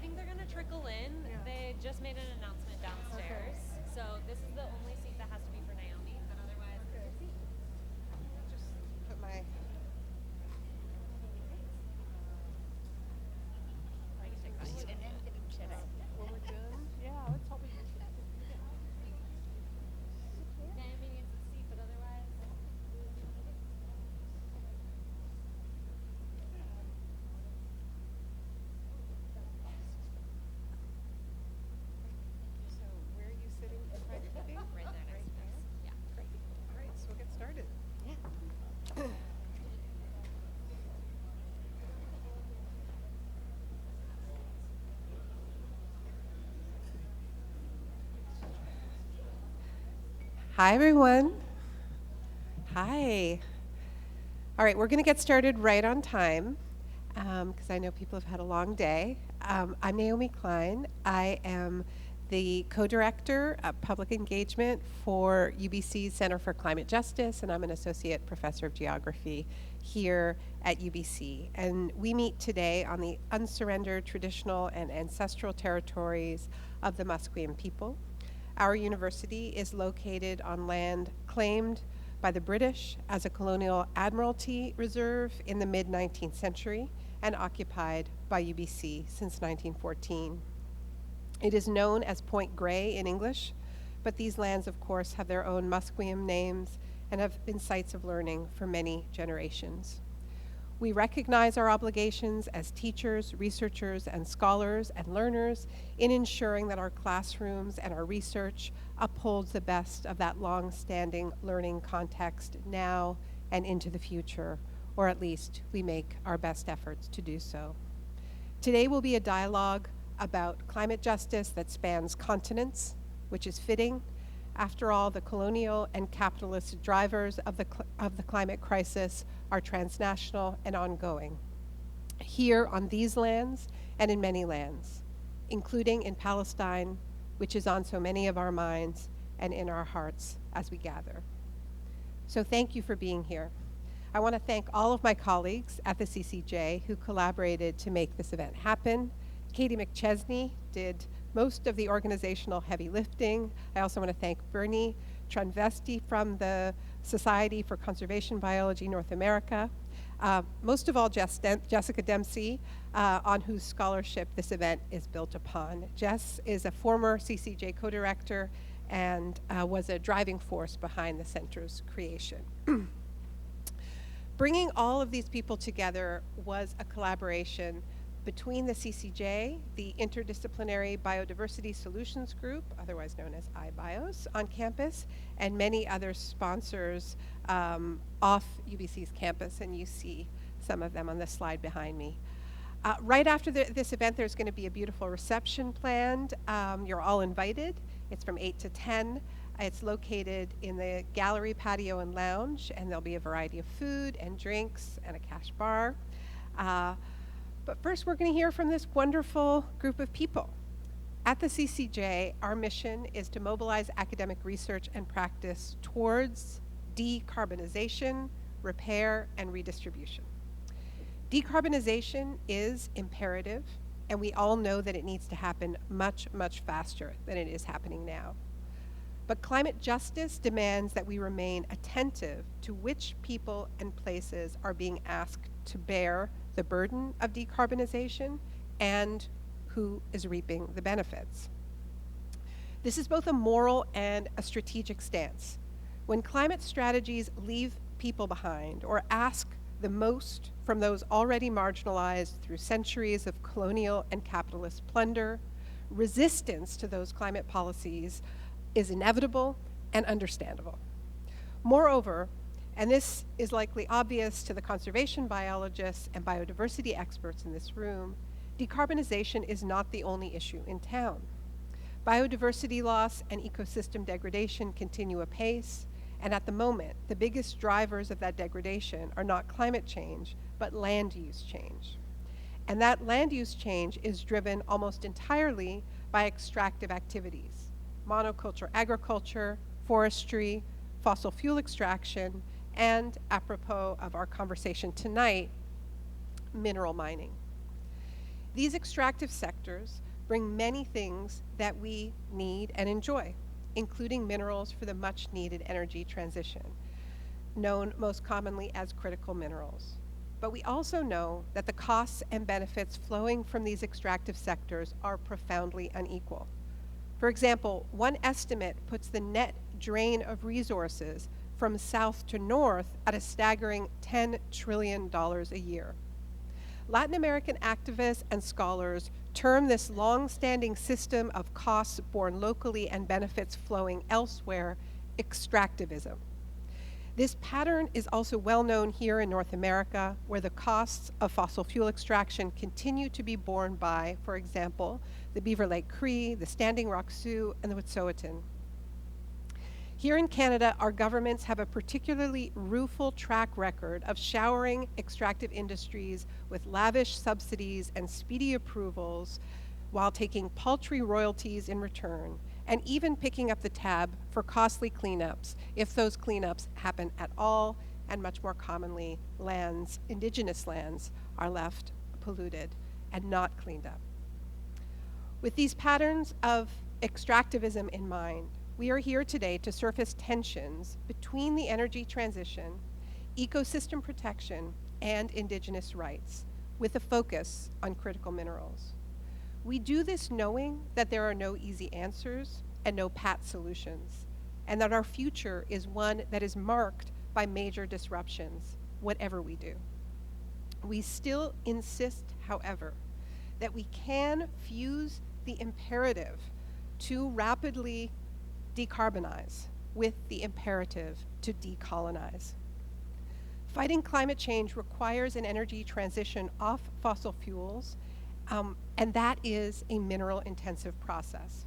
think they're gonna trickle in. Yeah. They just made an announcement downstairs. So this is the only seat that has to be for Naomi, but otherwise Okay. it's your seat. Just put my. Or you can take that. When we're done. Yeah, let's hope we can. Naomi needs a seat, but otherwise. So where are you sitting in front of me? Right there next to us. Yeah. Great. All right, so we'll get started. Yeah. Hi, everyone. Hi. All right, we're going to get started right on time because I know people have had a long day. I'm Naomi Klein. I am the co-director of public engagement for UBC's Center for Climate Justice, and I'm an associate professor of geography here at UBC. And we meet today on the unsurrendered traditional and ancestral territories of the Musqueam people. Our university is located on land claimed by the British as a colonial admiralty reserve in the mid-19th century and occupied by UBC since 1914. It is known as Point Grey in English, but these lands, of course, have their own Musqueam names and have been sites of learning for many generations. We recognize our obligations as teachers, researchers, and scholars and learners in ensuring that our classrooms and our research upholds the best of that long-standing learning context now and into the future, or at least we make our best efforts to do so. Today will be a dialogue about climate justice that spans continents, which is fitting. After all, the colonial and capitalist drivers of the climate crisis are transnational and ongoing, here on these lands and in many lands, including in Palestine, which is on so many of our minds and in our hearts as we gather. So thank you for being here. I want to thank all of my colleagues at the CCJ who collaborated to make this event happen. Katie McChesney did most of the organizational heavy lifting. I also want to thank Bernie Tranvesti from the Society for Conservation Biology North America. Most of all, Jessica Dempsey, on whose scholarship this event is built upon. Jess is a former CCJ co-director and was a driving force behind the center's creation. Bringing all of these people together was a collaboration between the CCJ, the Interdisciplinary Biodiversity Solutions Group, otherwise known as iBios, on campus, and many other sponsors off UBC's campus, and you see some of them on the slide behind me. Right after this event, there's going to be a beautiful reception planned. You're all invited. It's from 8 to 10. It's located in the gallery, patio, and lounge, and there'll be a variety of food and drinks and a cash bar. But first, we're going to hear from this wonderful group of people. At the CCJ, our mission is to mobilize academic research and practice towards decarbonization, repair, and redistribution. Decarbonization is imperative, and we all know that it needs to happen much, much faster than it is happening now. But climate justice demands that we remain attentive to which people and places are being asked to bear the burden of decarbonization and who is reaping the benefits. This is both a moral and a strategic stance. When climate strategies leave people behind or ask the most from those already marginalized through centuries of colonial and capitalist plunder, resistance to those climate policies is inevitable and understandable. Moreover, and this is likely obvious to the conservation biologists and biodiversity experts in this room, decarbonization is not the only issue in town. Biodiversity loss and ecosystem degradation continue apace, and at the moment, the biggest drivers of that degradation are not climate change, but land use change. And that land use change is driven almost entirely by extractive activities: monoculture agriculture, forestry, fossil fuel extraction, and, apropos of our conversation tonight, mineral mining. These extractive sectors bring many things that we need and enjoy, including minerals for the much-needed energy transition, known most commonly as critical minerals. But we also know that the costs and benefits flowing from these extractive sectors are profoundly unequal. For example, one estimate puts the net drain of resources from south to north at a staggering $10 trillion a year. Latin American activists and scholars term this long-standing system of costs borne locally and benefits flowing elsewhere extractivism. This pattern is also well known here in North America, where the costs of fossil fuel extraction continue to be borne by, for example, the Beaver Lake Cree, the Standing Rock Sioux, and the Wet'suwet'en. Here in Canada, our governments have a particularly rueful track record of showering extractive industries with lavish subsidies and speedy approvals while taking paltry royalties in return, and even picking up the tab for costly cleanups if those cleanups happen at all, and much more commonly, lands, Indigenous lands, are left polluted and not cleaned up. With these patterns of extractivism in mind, we are here today to surface tensions between the energy transition, ecosystem protection, and Indigenous rights, with a focus on critical minerals. We do this knowing that there are no easy answers and no pat solutions, and that our future is one that is marked by major disruptions, whatever we do. We still insist, however, that we can fuse the imperative to rapidly decarbonize with the imperative to decolonize. Fighting climate change requires an energy transition off fossil fuels, and that is a mineral-intensive process.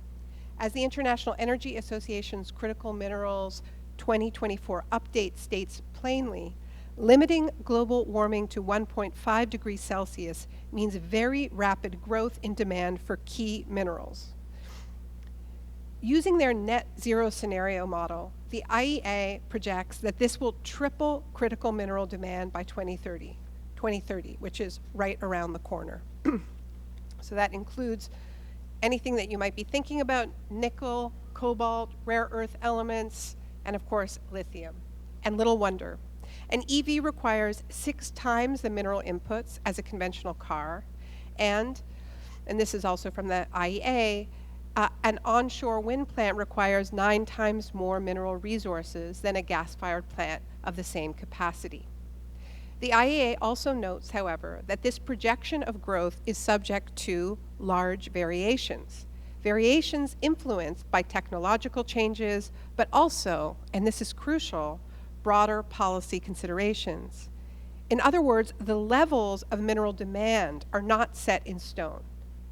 As the International Energy Association's Critical Minerals 2024 update states plainly, limiting global warming to 1.5 degrees Celsius means very rapid growth in demand for key minerals. Using their net zero scenario model, the IEA projects that this will triple critical mineral demand by 2030, which is right around the corner. So that includes anything that you might be thinking about: nickel, cobalt, rare earth elements, and of course, lithium. And little wonder. An EV requires 6 times the mineral inputs as a conventional car, and this is also from the IEA, an onshore wind plant requires 9 times more mineral resources than a gas-fired plant of the same capacity. The IEA also notes, however, that this projection of growth is subject to large variations. Variations influenced by technological changes, but also, and this is crucial, broader policy considerations. In other words, the levels of mineral demand are not set in stone.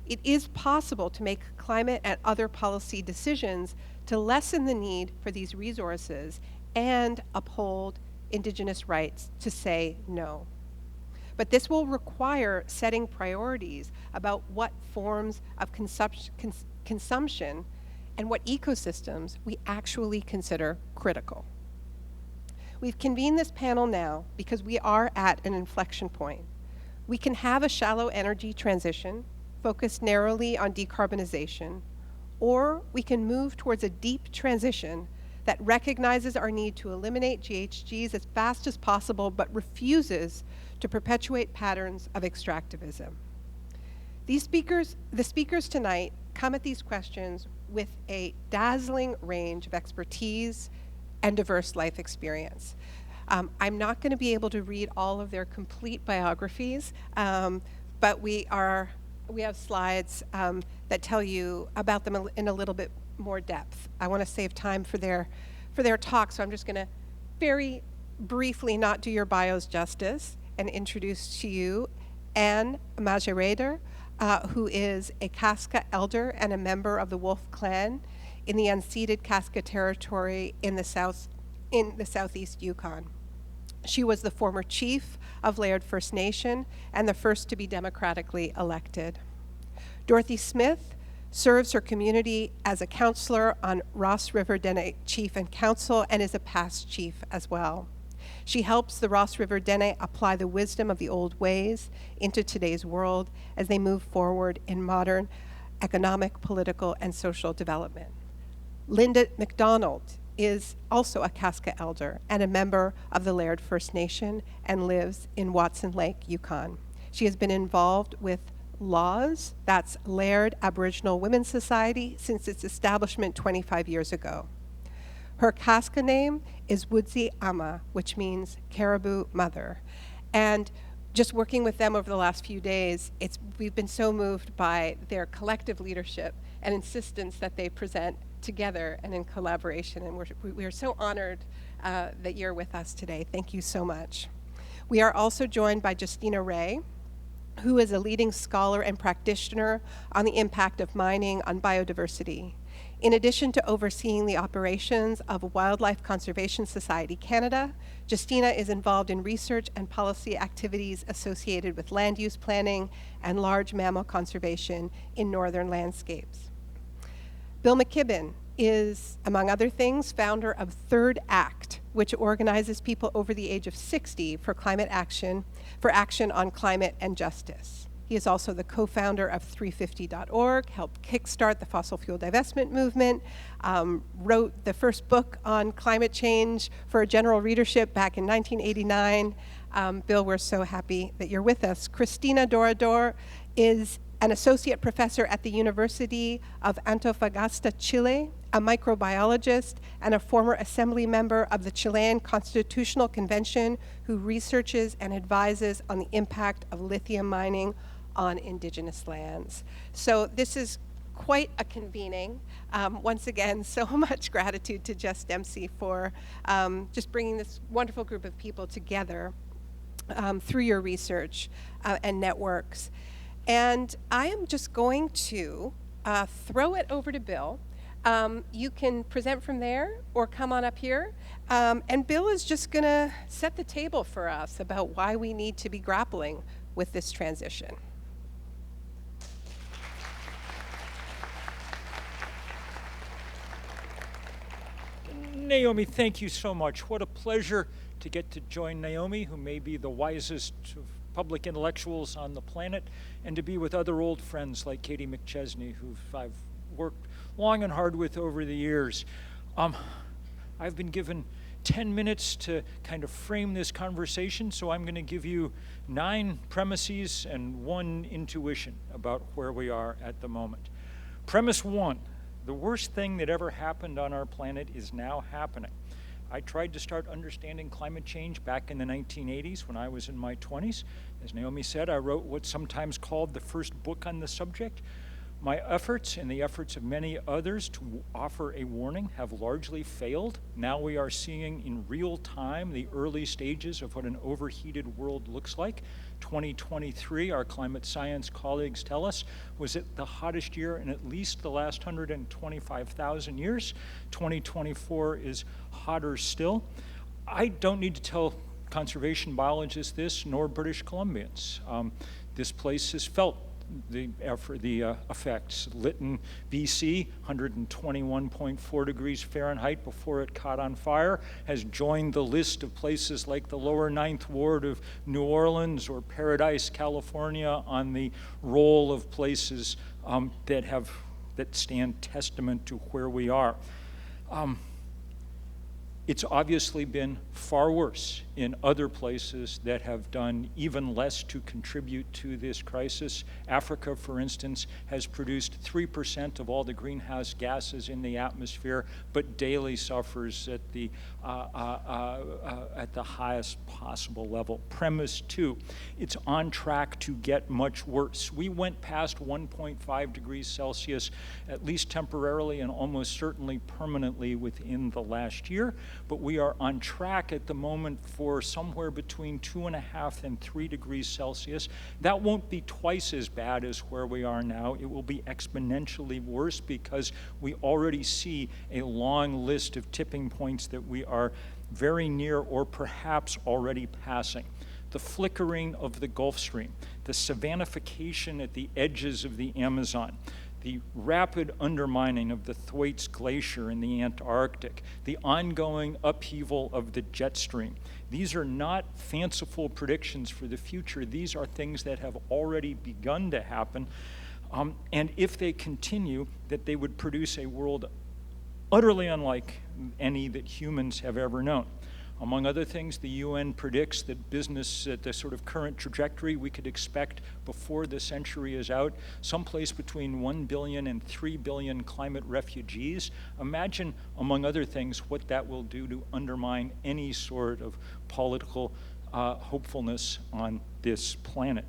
It is possible to make climate and other policy decisions to lessen the need for these resources and uphold Indigenous rights to say no. But this will require setting priorities about what forms of consumption and what ecosystems we actually consider critical. We've convened this panel now because we are at an inflection point. We can have a shallow energy transition focused narrowly on decarbonization, or we can move towards a deep transition that recognizes our need to eliminate GHGs as fast as possible, but refuses to perpetuate patterns of extractivism. The speakers tonight come at these questions with a dazzling range of expertise and diverse life experience. I'm not going to be able to read all of their complete biographies, but we have slides that tell you about them in a little bit more depth. I want to save time for their talk, so I'm just going to very briefly not do your bios justice and introduce to you Anne Majereder, who is a Kaska elder and a member of the Wolf Clan in the unceded Kaska territory in the southeast Yukon. She was the former chief of Laird First Nation and the first to be democratically elected. Dorothy Smith serves her community as a counselor on Ross River Dene Chief and Council and is a past chief as well. She helps the Ross River Dene apply the wisdom of the old ways into today's world as they move forward in modern economic, political, and social development. Linda McDonald is also a Kaska elder and a member of the Laird First Nation and lives in Watson Lake, Yukon. She has been involved with LAWS, that's Laird Aboriginal Women's Society, since its establishment 25 years ago. Her Kaska name is Woodsy Ama, which means caribou mother. And just working with them over the last few days, we've been so moved by their collective leadership and insistence that they present together and in collaboration. And we're so honored that you're with us today. Thank you so much. We are also joined by Justina Ray, who is a leading scholar and practitioner on the impact of mining on biodiversity. In addition to overseeing the operations of Wildlife Conservation Society Canada, Justina is involved in research and policy activities associated with land use planning and large mammal conservation in northern landscapes. Bill McKibben is, among other things, founder of Third Act, which organizes people over the age of 60 for action on climate and justice. He is also the co-founder of 350.org, helped kickstart the fossil fuel divestment movement, wrote the first book on climate change for general readership back in 1989. Bill, we're so happy that you're with us. Cristina Dorador is an associate professor at the University of Antofagasta, Chile, a microbiologist, and a former assembly member of the Chilean Constitutional Convention who researches and advises on the impact of lithium mining on indigenous lands. So this is quite a convening. Once again, so much gratitude to Just Dempsey for just bringing this wonderful group of people together through your research and networks. And I am just going to throw it over to Bill. You can present from there or come on up here. And Bill is just going to set the table for us about why we need to be grappling with this transition. Naomi, thank you so much. What a pleasure to get to join Naomi, who may be the wisest of public intellectuals on the planet, and to be with other old friends like Katie McChesney, who I've worked long and hard with over the years. I've been given 10 minutes to kind of frame this conversation, so I'm going to give you 9 premises and 1 intuition about where we are at the moment. Premise 1, the worst thing that ever happened on our planet is now happening. I tried to start understanding climate change back in the 1980s when I was in my 20s. As Naomi said, I wrote what's sometimes called the first book on the subject. My efforts and the efforts of many others to offer a warning have largely failed. Now we are seeing in real time the early stages of what an overheated world looks like. 2023, our climate science colleagues tell us, was it the hottest year in at least the last 125,000 years. 2024 is hotter still. I don't need to tell conservation biologists this, nor British Columbians. This place has felt the effects. Lytton, BC, 121.4 degrees Fahrenheit before it caught on fire, has joined the list of places like the lower 9th Ward of New Orleans or Paradise, California, on the roll of places that stand testament to where we are. It's obviously been far worse in other places that have done even less to contribute to this crisis. Africa, for instance, has produced 3% of all the greenhouse gases in the atmosphere, but daily suffers at the highest possible level. Premise 2, it's on track to get much worse. We went past 1.5 degrees Celsius, at least temporarily and almost certainly permanently within the last year. But we are on track at the moment for somewhere between 2.5 and 3 degrees Celsius. That won't be twice as bad as where we are now. It will be exponentially worse because we already see a long list of tipping points that we are very near or perhaps already passing. The flickering of the Gulf Stream, the savannification at the edges of the Amazon, the rapid undermining of the Thwaites Glacier in the Antarctic, the ongoing upheaval of the jet stream. These are not fanciful predictions for the future. These are things that have already begun to happen. And if they continue, that they would produce a world utterly unlike any that humans have ever known. Among other things, the UN predicts that business at the sort of current trajectory we could expect before the century is out, someplace between 1 billion and 3 billion climate refugees. Imagine, among other things, what that will do to undermine any sort of political hopefulness on this planet.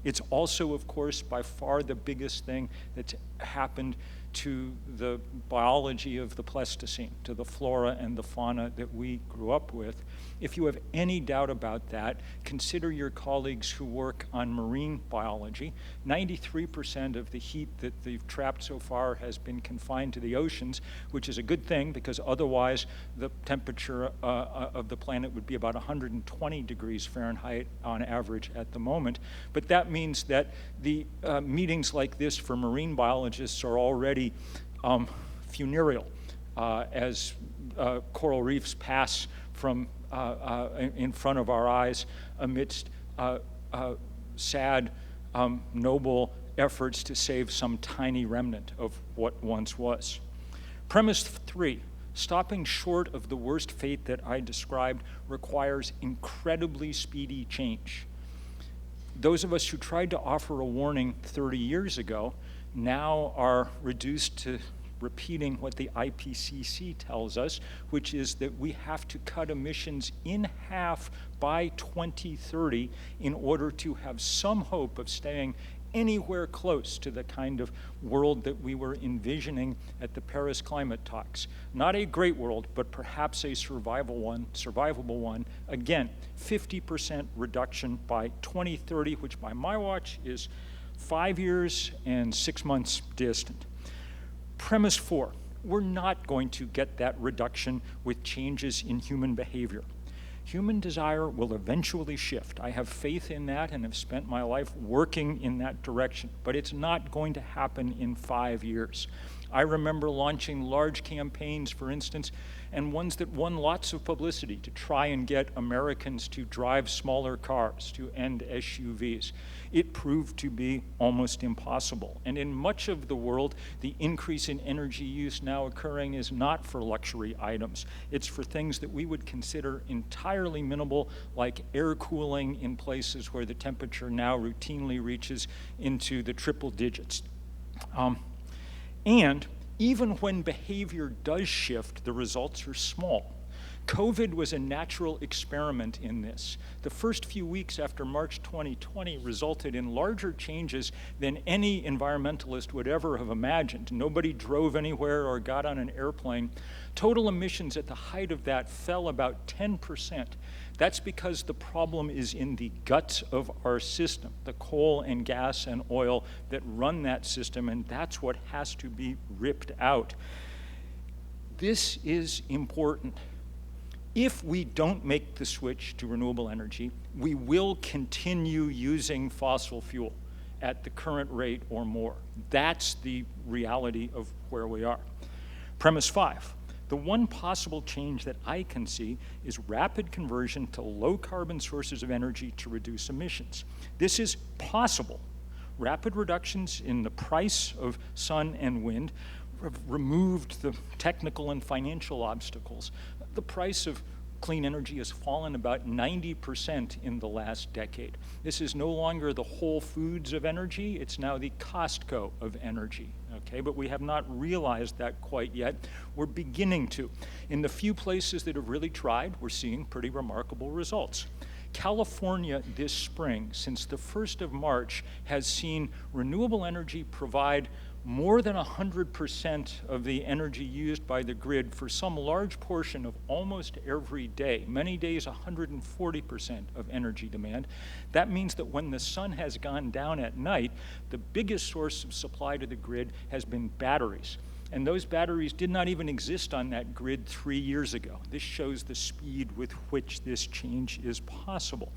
It's also, of course, by far the biggest thing that's happened to the biology of the Pleistocene, to the flora and the fauna that we grew up with. If you have any doubt about that, consider your colleagues who work on marine biology. 93% of the heat that they've trapped so far has been confined to the oceans, which is a good thing because otherwise the temperature of the planet would be about 120 degrees Fahrenheit on average at the moment. But that means that the meetings like this for marine biologists are already funereal as coral reefs pass from in front of our eyes amidst sad, noble efforts to save some tiny remnant of what once was. Premise 3, stopping short of the worst fate that I described requires incredibly speedy change. Those of us who tried to offer a warning 30 years ago now are reduced to repeating what the IPCC tells us, which is that we have to cut emissions in half by 2030 in order to have some hope of staying anywhere close to the kind of world that we were envisioning at the Paris climate talks. Not a great world, but perhaps a survivable one. Again, 50% reduction by 2030, which by my watch is 5 years and 6 months distant. Premise 4, we're not going to get that reduction with changes in human behavior. Human desire will eventually shift. I have faith in that and have spent my life working in that direction, but it's not going to happen in 5 years. I remember launching large campaigns, for instance, and ones that won lots of publicity to try and get Americans to drive smaller cars, to end SUVs. It proved to be almost impossible. And in much of the world, the increase in energy use now occurring is not for luxury items. It's for things that we would consider entirely minimal, like air cooling in places where the temperature now routinely reaches into the triple digits. And even when behavior does shift, the results are small. COVID was a natural experiment in this. The first few weeks after March 2020 resulted in larger changes than any environmentalist would ever have imagined. Nobody drove anywhere or got on an airplane. Total emissions at the height of that fell about 10%. That's because the problem is in the guts of our system, the coal and gas and oil that run that system, and that's what has to be ripped out. This is important. If we don't make the switch to renewable energy, we will continue using fossil fuel at the current rate or more. That's the reality of where we are. Premise 5. The one possible change that I can see is rapid conversion to low-carbon sources of energy to reduce emissions. This is possible. Rapid reductions in the price of sun and wind have removed the technical and financial obstacles. The price of clean energy has fallen about 90% in the last decade. This is no longer the Whole Foods of energy, it's now the Costco of energy, okay? But we have not realized that quite yet. We're beginning to. In the few places that have really tried, we're seeing pretty remarkable results. California this spring, since the 1st of March, has seen renewable energy provide more than 100% of the energy used by the grid for some large portion of almost every day, many days 140% of energy demand. That means that when the sun has gone down at night, the biggest source of supply to the grid has been batteries. And those batteries did not even exist on that grid 3 years ago. This shows the speed with which this change is possible.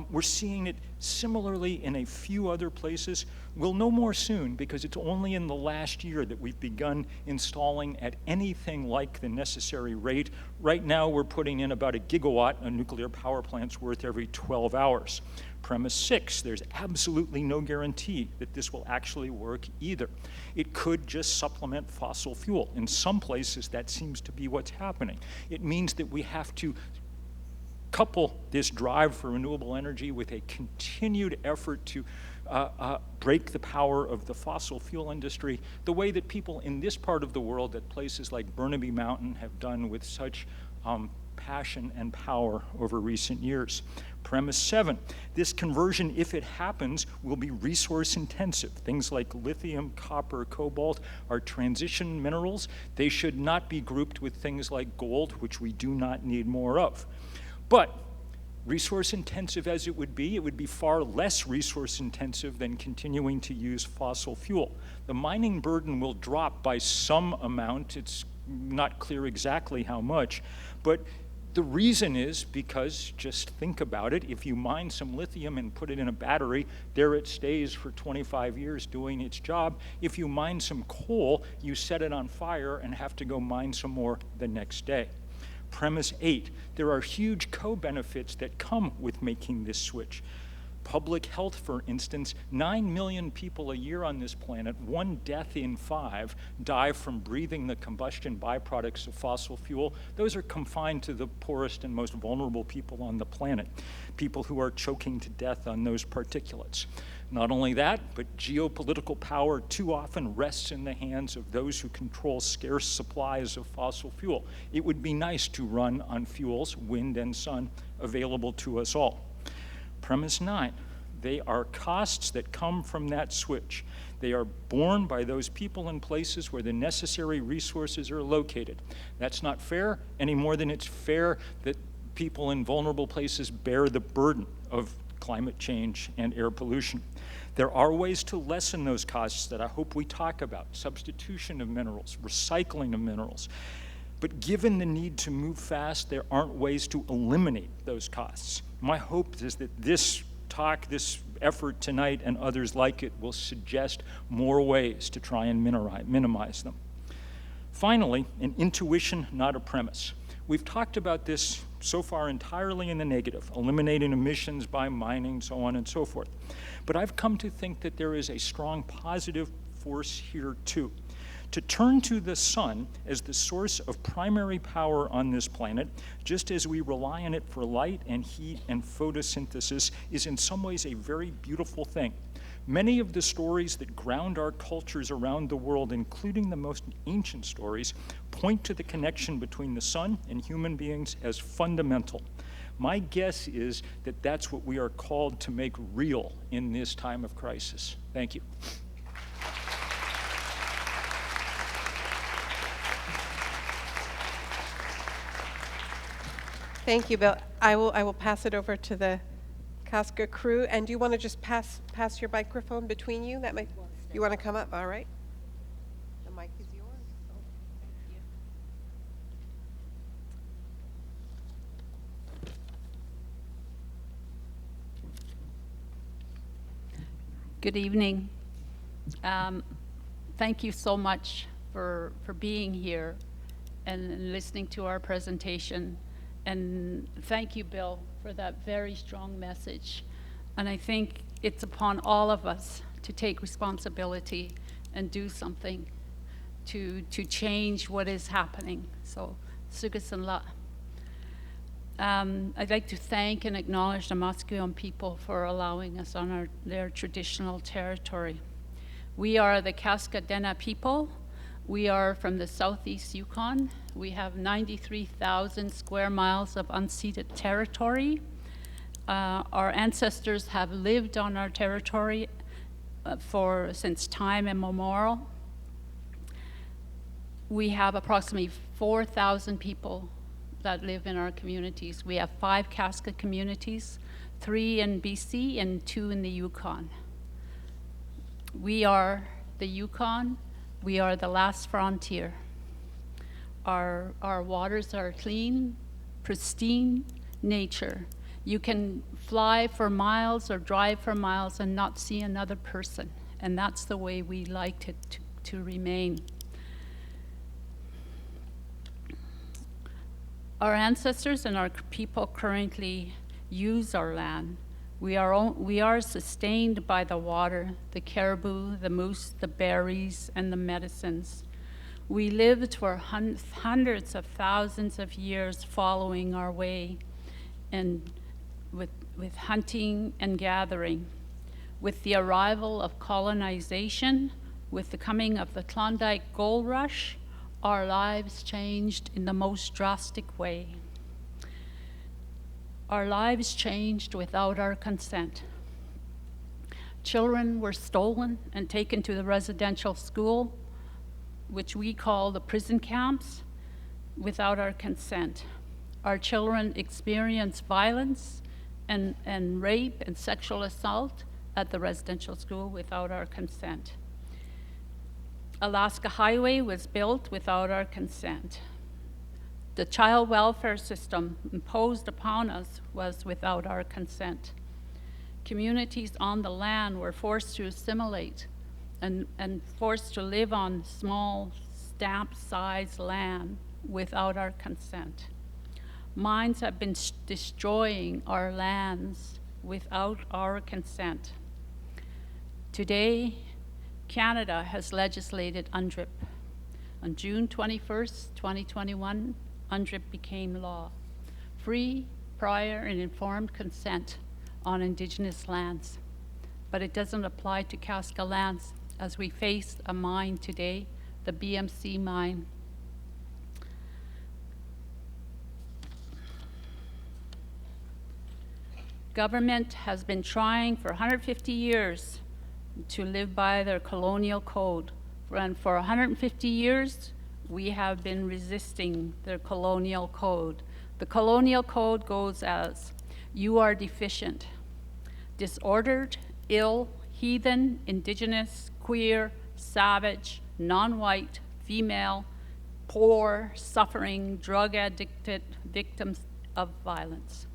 We're seeing it similarly in a few other places. We'll know more soon because it's only in the last year that we've begun installing at anything like the necessary rate. Right now, we're putting in about 1 gigawatt of nuclear power plants worth every 12 hours. Premise 6, there's absolutely no guarantee that this will actually work either. It could just supplement fossil fuel. In some places, that seems to be what's happening. It means that we have to couple this drive for renewable energy with a continued effort to break the power of the fossil fuel industry, the way that people in this part of the world at places like Burnaby Mountain have done with such passion and power over recent years. Premise 7, this conversion, if it happens, will be resource intensive. Things like lithium, copper, cobalt are transition minerals. They should not be grouped with things like gold, which we do not need more of. But resource intensive as it would be far less resource intensive than continuing to use fossil fuel. The mining burden will drop by some amount. It's not clear exactly how much, but the reason is because, just think about it, if you mine some lithium and put it in a battery, there it stays for 25 years doing its job. If you mine some coal, you set it on fire and have to go mine some more the next day. Premise 8, there are huge co-benefits that come with making this switch. Public health, for instance, 9 million people a year on this planet, 1 death in 5, die from breathing the combustion byproducts of fossil fuel. Those are confined to the poorest and most vulnerable people on the planet, people who are choking to death on those particulates. Not only that, but geopolitical power too often rests in the hands of those who control scarce supplies of fossil fuel. It would be nice to run on fuels, wind and sun, available to us all. Premise 9, they are costs that come from that switch. They are borne by those people and places where the necessary resources are located. That's not fair any more than it's fair that people in vulnerable places bear the burden of climate change and air pollution. There are ways to lessen those costs that I hope we talk about: substitution of minerals, recycling of minerals. But given the need to move fast, there aren't ways to eliminate those costs. My hope is that this talk, this effort tonight, and others like it will suggest more ways to try and minimize them. Finally, an intuition, not a premise. We've talked about this so far entirely in the negative, eliminating emissions by mining, so on and so forth. But I've come to think that there is a strong positive force here too. To turn to the sun as the source of primary power on this planet, just as we rely on it for light and heat and photosynthesis, is in some ways a very beautiful thing. Many of the stories that ground our cultures around the world, including the most ancient stories, point to the connection between the sun and human beings as fundamental. My guess is that that's what we are called to make real in this time of crisis. Thank you. Thank you, Bill. I will pass it over to the Casca crew. And do you want to just pass your microphone between you? That might. You want to come up? All right. The mic is yours. Oh, thank you. Good evening. Thank you so much for being here and listening to our presentation. And thank you, Bill, for that very strong message. And I think it's upon all of us to take responsibility and do something to change what is happening. So, sugasan la. I'd like to thank and acknowledge the Musqueam people for allowing us on their traditional territory. We are the Cascadena people. We are from the southeast Yukon. We have 93,000 square miles of unceded territory. Our ancestors have lived on our territory since time immemorial. We have approximately 4,000 people that live in our communities. We have 5 Casca communities, 3 in BC and 2 in the Yukon. We are the Yukon. We are the last frontier. Our waters are clean, pristine nature. You can fly for miles or drive for miles and not see another person. And that's the way we like it to remain. Our ancestors and our people currently use our land. We are sustained by the water, the caribou, the moose, the berries, and the medicines. We lived for hundreds of thousands of years following our way, and with hunting and gathering. With the arrival of colonization, with the coming of the Klondike Gold Rush, our lives changed in the most drastic way. Our lives changed without our consent. Children were stolen and taken to the residential school, which we call the prison camps, without our consent. Our children experienced violence and rape and sexual assault at the residential school without our consent. Alaska Highway was built without our consent. The child welfare system imposed upon us was without our consent. Communities on the land were forced to assimilate and forced to live on small stamp-sized land without our consent. Mines have been destroying our lands without our consent. Today, Canada has legislated UNDRIP. On June 21st, 2021, UNDRIP became law. Free, prior, and informed consent on Indigenous lands. But it doesn't apply to Casca lands, as we face a mine today, the BMC mine. Government has been trying for 150 years to live by their colonial code. And for 150 years, we have been resisting their colonial code. The colonial code goes as, you are deficient, disordered, ill, heathen, Indigenous, queer, savage, non-white, female, poor, suffering, drug-addicted, victims of violence.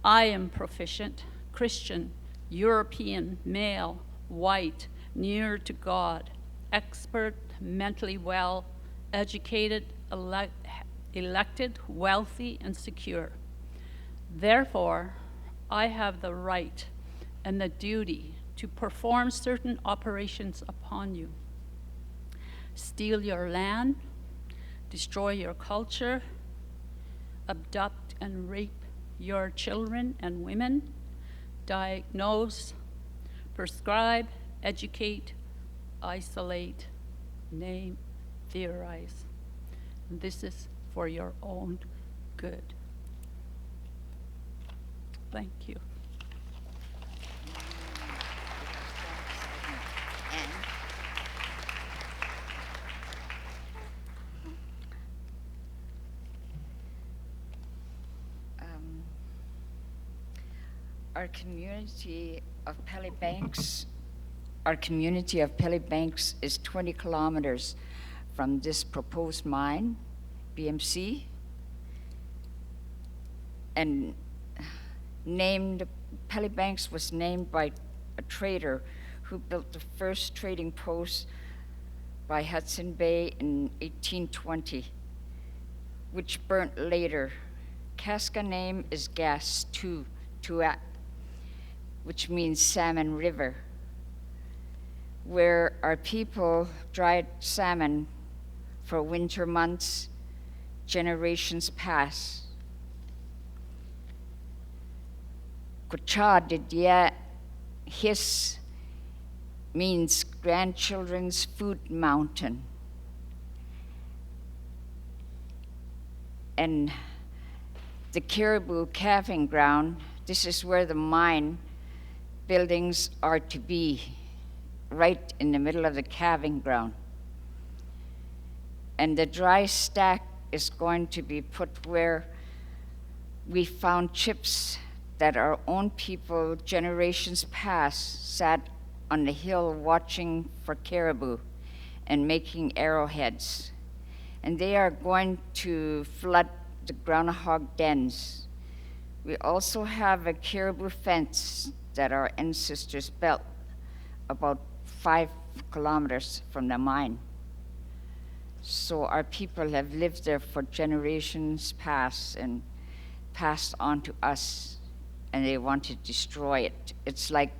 I am proficient, Christian, European, male, white, near to God, expert, mentally well, educated, elected, wealthy, and secure. Therefore, I have the right and the duty to perform certain operations upon you. Steal your land, destroy your culture, abduct and rape your children and women, diagnose, prescribe, educate, isolate, name, theorize. And this is for your own good. Thank you. Our community of Pelly Banks is 20 kilometers from this proposed mine, BMC, and Pelly Banks was named by a trader who built the first trading post by Hudson Bay in 1820, which burnt later. Casca name is Gas Tuat, which means salmon river, where our people dried salmon for winter months, generations past. Kuchadidya, his means grandchildren's food mountain. And the caribou calving ground, this is where the mine buildings are to be, right in the middle of the calving ground. And the dry stack is going to be put where we found chips that our own people, generations past, sat on the hill watching for caribou and making arrowheads. And they are going to flood the groundhog dens We also have a caribou fence that our ancestors built about 5 kilometers from the mine. So our people have lived there for generations past and passed on to us, and they want to destroy it. It's like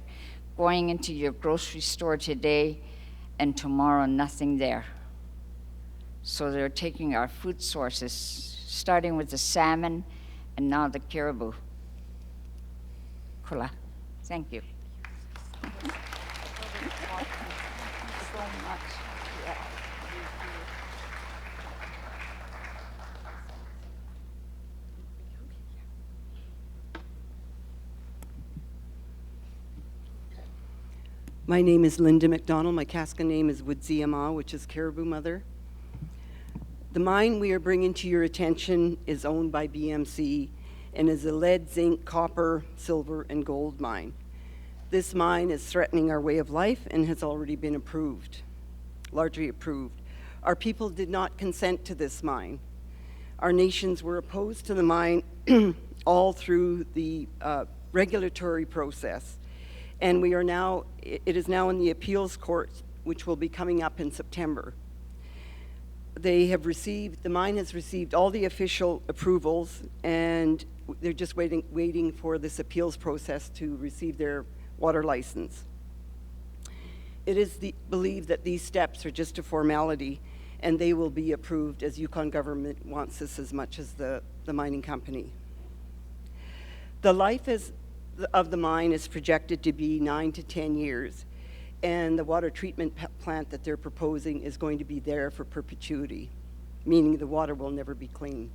going into your grocery store today and tomorrow nothing there. So they're taking our food sources, starting with the salmon and now the caribou. Kula. Thank you. My name is Linda McDonald. My Kaska name is Woodsiyama, which is Caribou Mother. The mine we are bringing to your attention is owned by BMC and is a lead, zinc, copper, silver, and gold mine. This mine is threatening our way of life and has already been approved, largely approved. Our people did not consent to this mine. Our nations were opposed to the mine all through the regulatory process. And it is now in the appeals court, which will be coming up in September. The mine has received all the official approvals, and they're just waiting for this appeals process to receive their water license. It is believed that these steps are just a formality, and they will be approved, as Yukon government wants this as much as the mining company. The life of the mine is projected to be 9 to 10 years, and the water treatment plant that they're proposing is going to be there for perpetuity, meaning the water will never be clean.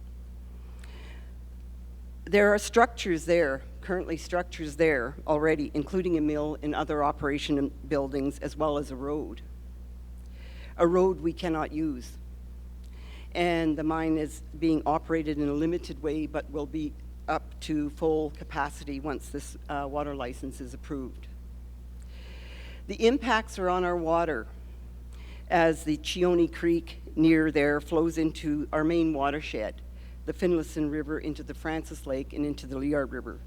There are currently structures there already, including a mill and other operation buildings, as well as a road we cannot use. And the mine is being operated in a limited way, but will be up to full capacity once this water license is approved. The impacts are on our water, as the Chione Creek near there flows into our main watershed, the Finlayson River into the Francis Lake and into the Liard River.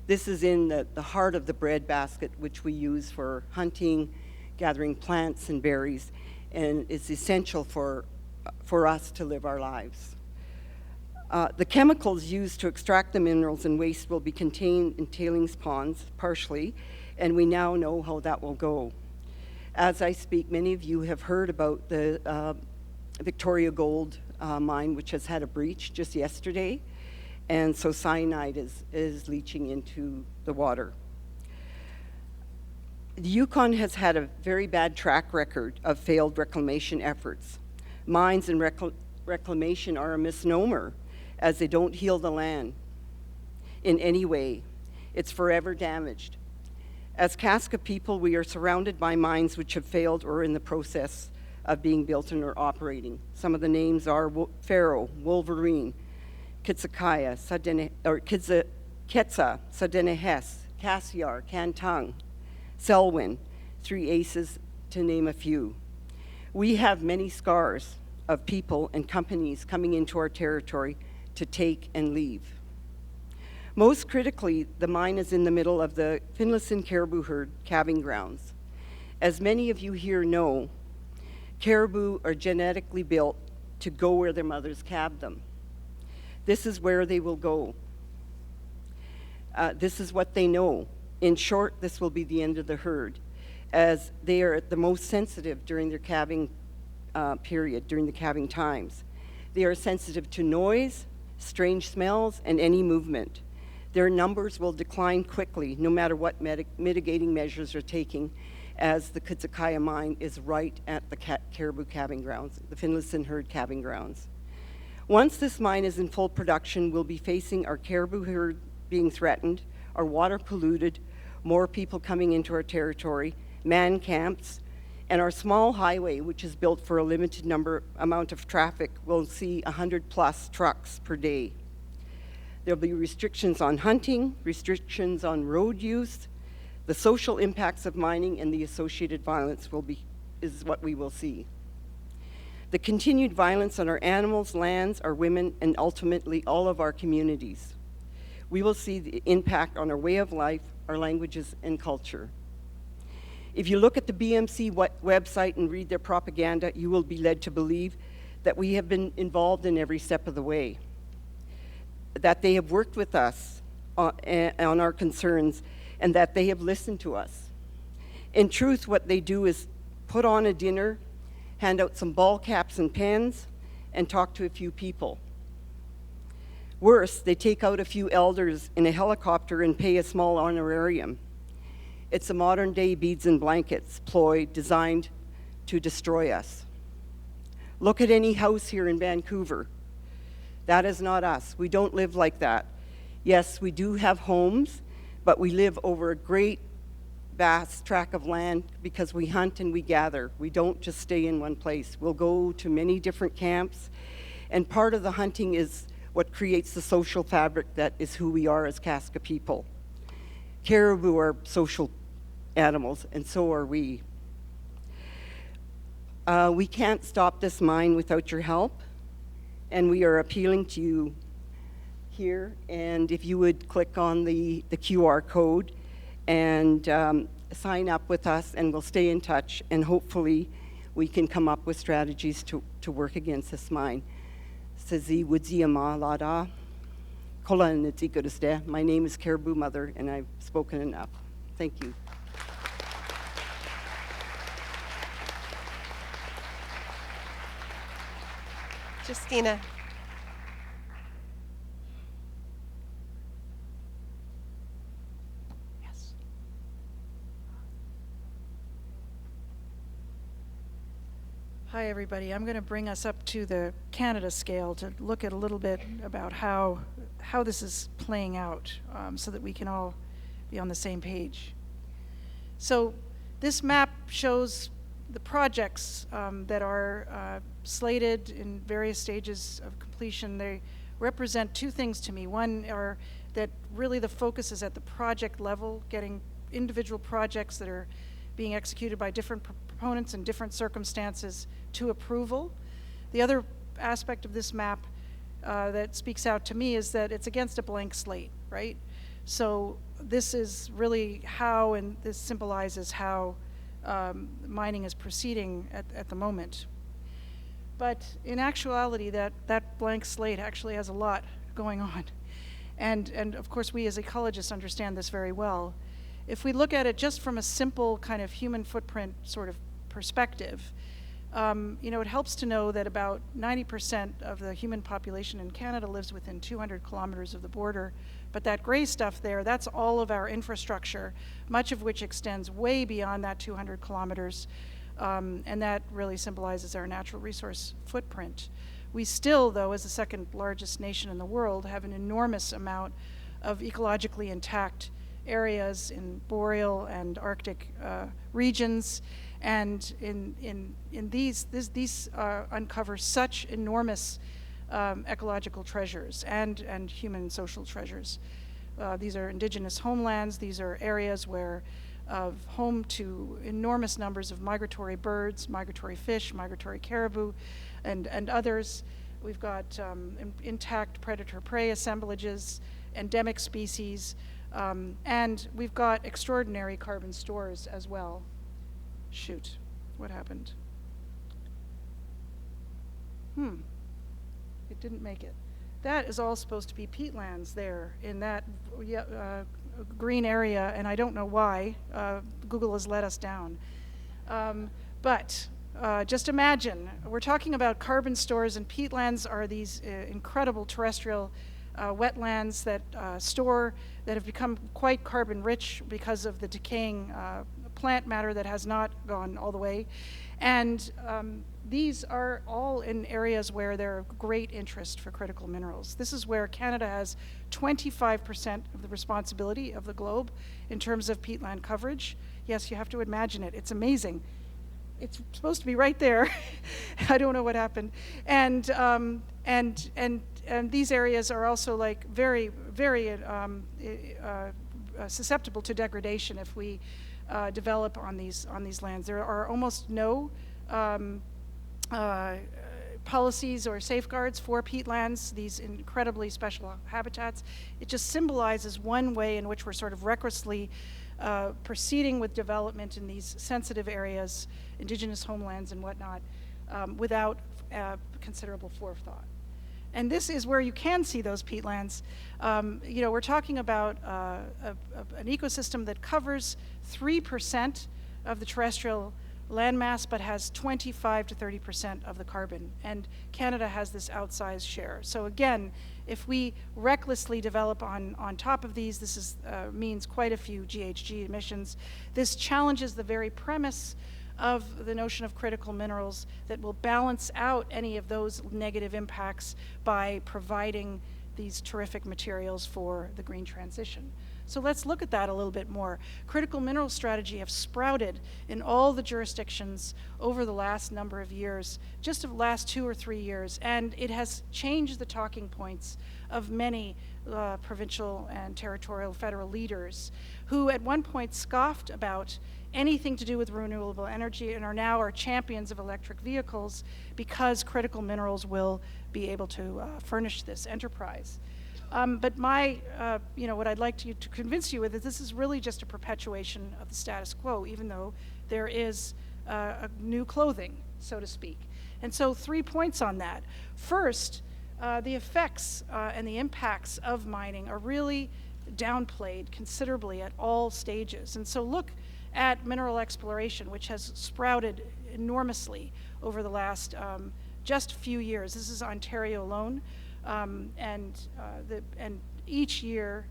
This is in the heart of the breadbasket, which we use for hunting, gathering plants and berries, and it's essential for us to live our lives. The chemicals used to extract the minerals and waste will be contained in tailings ponds, partially, and we now know how that will go. As I speak, many of you have heard about the Victoria Gold mine, which has had a breach just yesterday, and so cyanide is leaching into the water. The Yukon has had a very bad track record of failed reclamation efforts. Mines and reclamation are a misnomer, as they don't heal the land in any way. It's forever damaged. As Kaska people, we are surrounded by mines which have failed or are in the process of being built and are operating. Some of the names are Faro, Wolverine, Kitsakaya, Ketsa, Sadenehes, Cassiar, Kantang, Selwyn, Three Aces, to name a few. We have many scars of people and companies coming into our territory to take and leave. Most critically, the mine is in the middle of the Finlayson caribou herd calving grounds. As many of you here know, caribou are genetically built to go where their mothers calved them. This is where they will go. This is what they know. In short, this will be the end of the herd, as they are at the most sensitive during their calving period, during the calving times. They are sensitive to noise, strange smells, and any movement. Their numbers will decline quickly, no matter what mitigating measures are taking, as the Kitsakaya mine is right at the caribou calving grounds, the Finlayson herd calving grounds. Once this mine is in full production, we'll be facing our caribou herd being threatened, our water polluted, more people coming into our territory, man camps, and our small highway, which is built for a limited amount of traffic, will see 100+ trucks per day. There'll be restrictions on hunting, restrictions on road use. The social impacts of mining and the associated violence is what we will see. The continued violence on our animals, lands, our women, and ultimately all of our communities. we will see the impact on our way of life, our languages, and culture. If you look at the BMC website and read their propaganda, you will be led to believe that we have been involved in every step of the way, that they have worked with us on our concerns, and that they have listened to us. In truth, what they do is put on a dinner, hand out some ball caps and pens, and talk to a few people. Worse, they take out a few elders in a helicopter and pay a small honorarium. It's a modern-day beads and blankets ploy designed to destroy us. Look at any house here in Vancouver. That is not us. We don't live like that. Yes, we do have homes, but we live over a great, vast tract of land because we hunt and we gather. We don't just stay in one place. We'll go to many different camps, and part of the hunting is what creates the social fabric that is who we are as Casca people. Caribou are social animals, and so are we. We can't stop this mine without your help, and we are appealing to you here. And if you would click on the QR code and sign up with us, and we'll stay in touch, and hopefully we can come up with strategies to work against this mine. My name is Caribou Mother, and I've spoken enough. Thank you. Justina. Yes. Hi, everybody. I'm going to bring us up to the Canada scale to look at a little bit about how this is playing out, so that we can all be on the same page. So this map shows the projects that are slated in various stages of completion. They represent two things to me. One are that really the focus is at the project level, getting individual projects that are being executed by different proponents in different circumstances to approval. The other aspect of this map that speaks out to me is that it's against a blank slate, right? So this is really how, and this symbolizes how mining is proceeding at the moment. But in actuality, that blank slate actually has a lot going on. And of course, we as ecologists understand this very well. If we look at it just from a simple kind of human footprint sort of perspective, it helps to know that about 90% of the human population in Canada lives within 200 kilometers of the border. But that gray stuff there, that's all of our infrastructure, much of which extends way beyond that 200 kilometers. And that really symbolizes our natural resource footprint. We still, though, as the second largest nation in the world, have an enormous amount of ecologically intact areas in boreal and Arctic regions. And in these uncover such enormous ecological treasures and human social treasures. These are indigenous homelands. These are areas where home to enormous numbers of migratory birds, migratory fish, migratory caribou, and others. We've got intact predator-prey assemblages, endemic species, and we've got extraordinary carbon stores as well. Shoot, what happened? It didn't make it. That is all supposed to be peatlands there in that green area, and I don't know why. Google has let us down. But just imagine, we're talking about carbon stores, and peatlands are these incredible terrestrial wetlands that that have become quite carbon rich because of the decaying plant matter that has not gone all the way. And these are all in areas where there are great interest for critical minerals. This is where Canada has 25% of the responsibility of the globe in terms of peatland coverage. Yes, you have to imagine it. It's amazing. It's supposed to be right there. I don't know what happened. And these areas are also like very, very susceptible to degradation if we develop on these lands. There are almost no policies or safeguards for peatlands, these incredibly special habitats. It just symbolizes one way in which we're sort of recklessly proceeding with development in these sensitive areas, indigenous homelands and whatnot, without considerable forethought. And this is where you can see those peatlands. You know, we're talking about an ecosystem that covers 3% of the terrestrial landmass, but has 25 to 30% of the carbon. And Canada has this outsized share. So again, if we recklessly develop on top of these, this is, means quite a few GHG emissions. This challenges the very premise of the notion of critical minerals that will balance out any of those negative impacts by providing these terrific materials for the green transition. So let's look at that a little bit more. Critical mineral strategy have sprouted in all the jurisdictions over the last number of years, just the last 2 or 3 years, and it has changed the talking points of many provincial and territorial federal leaders who at one point scoffed about anything to do with renewable energy and are now champions of electric vehicles because critical minerals will be able to furnish this enterprise. But you know, what I'd like to convince you with is this is really just a perpetuation of the status quo, even though there is a new clothing, so to speak. And so 3 points on that. First, the effects and the impacts of mining are really downplayed considerably at all stages. And so look at mineral exploration, which has sprouted enormously over the last just few years. This is Ontario alone. And each year,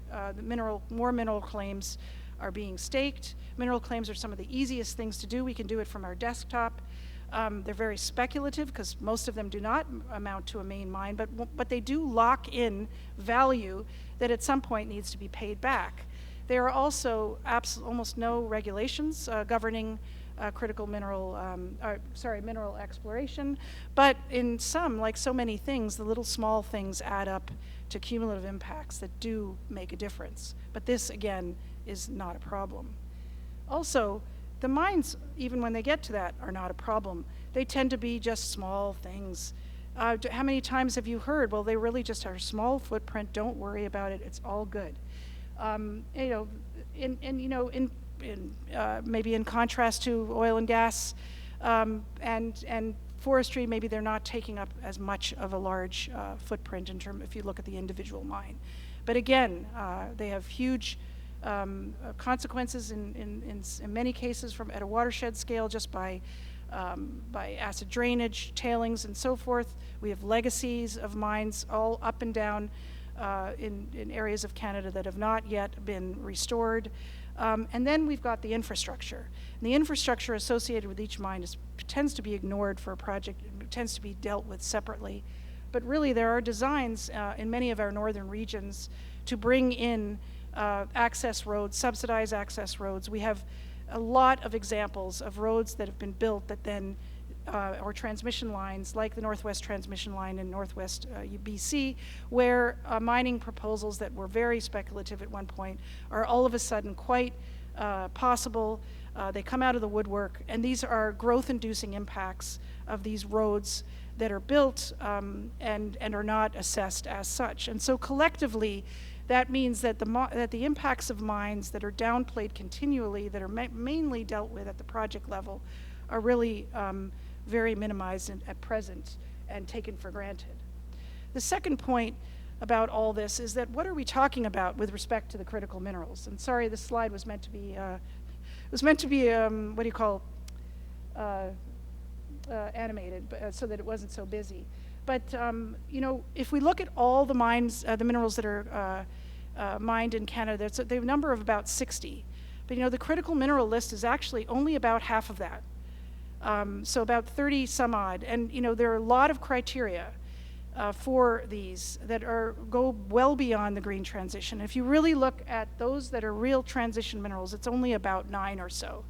more mineral claims are being staked. Mineral claims are some of the easiest things to do. We can do it from our desktop. They're very speculative because most of them do not amount to a main mine, but they do lock in value that at some point needs to be paid back. There are also almost no regulations governing mineral exploration, but in some, like so many things, the little small things add up to cumulative impacts that do make a difference. But this, again, is not a problem. Also, the mines, even when they get to that, are not a problem. They tend to be just small things. How many times have you heard, well, they really just are a small footprint, don't worry about it, it's all good. You know, maybe in contrast to oil and gas and forestry, maybe they're not taking up as much of a large footprint in terms if you look at the individual mine. But again, they have huge consequences in many cases at a watershed scale just by acid drainage, tailings, and so forth. We have legacies of mines all up and down in areas of Canada that have not yet been restored. And then we've got the infrastructure. And the infrastructure associated with each mine tends to be ignored for a project. It tends to be dealt with separately. But really, there are designs in many of our northern regions to bring in access roads, subsidized access roads. We have a lot of examples of roads that have been built that then or transmission lines like the Northwest Transmission Line in Northwest BC, where mining proposals that were very speculative at one point are all of a sudden quite possible. They come out of the woodwork, and these are growth-inducing impacts of these roads that are built and are not assessed as such. And so collectively, that means that the impacts of mines that are downplayed continually, that are mainly dealt with at the project level, are really very minimized at present and taken for granted. The second point about all this is that what are we talking about with respect to the critical minerals? And sorry, this slide was meant to be what do you call animated, so that it wasn't so busy. But you know, if we look at all the mines, the minerals that are mined in Canada, they have a number of about 60. But you know, the critical mineral list is actually only about half of that. So about 30 some odd. And you know, there are a lot of criteria for these that go well beyond the green transition. If you really look at those that are real transition minerals, it's only about 9 or so.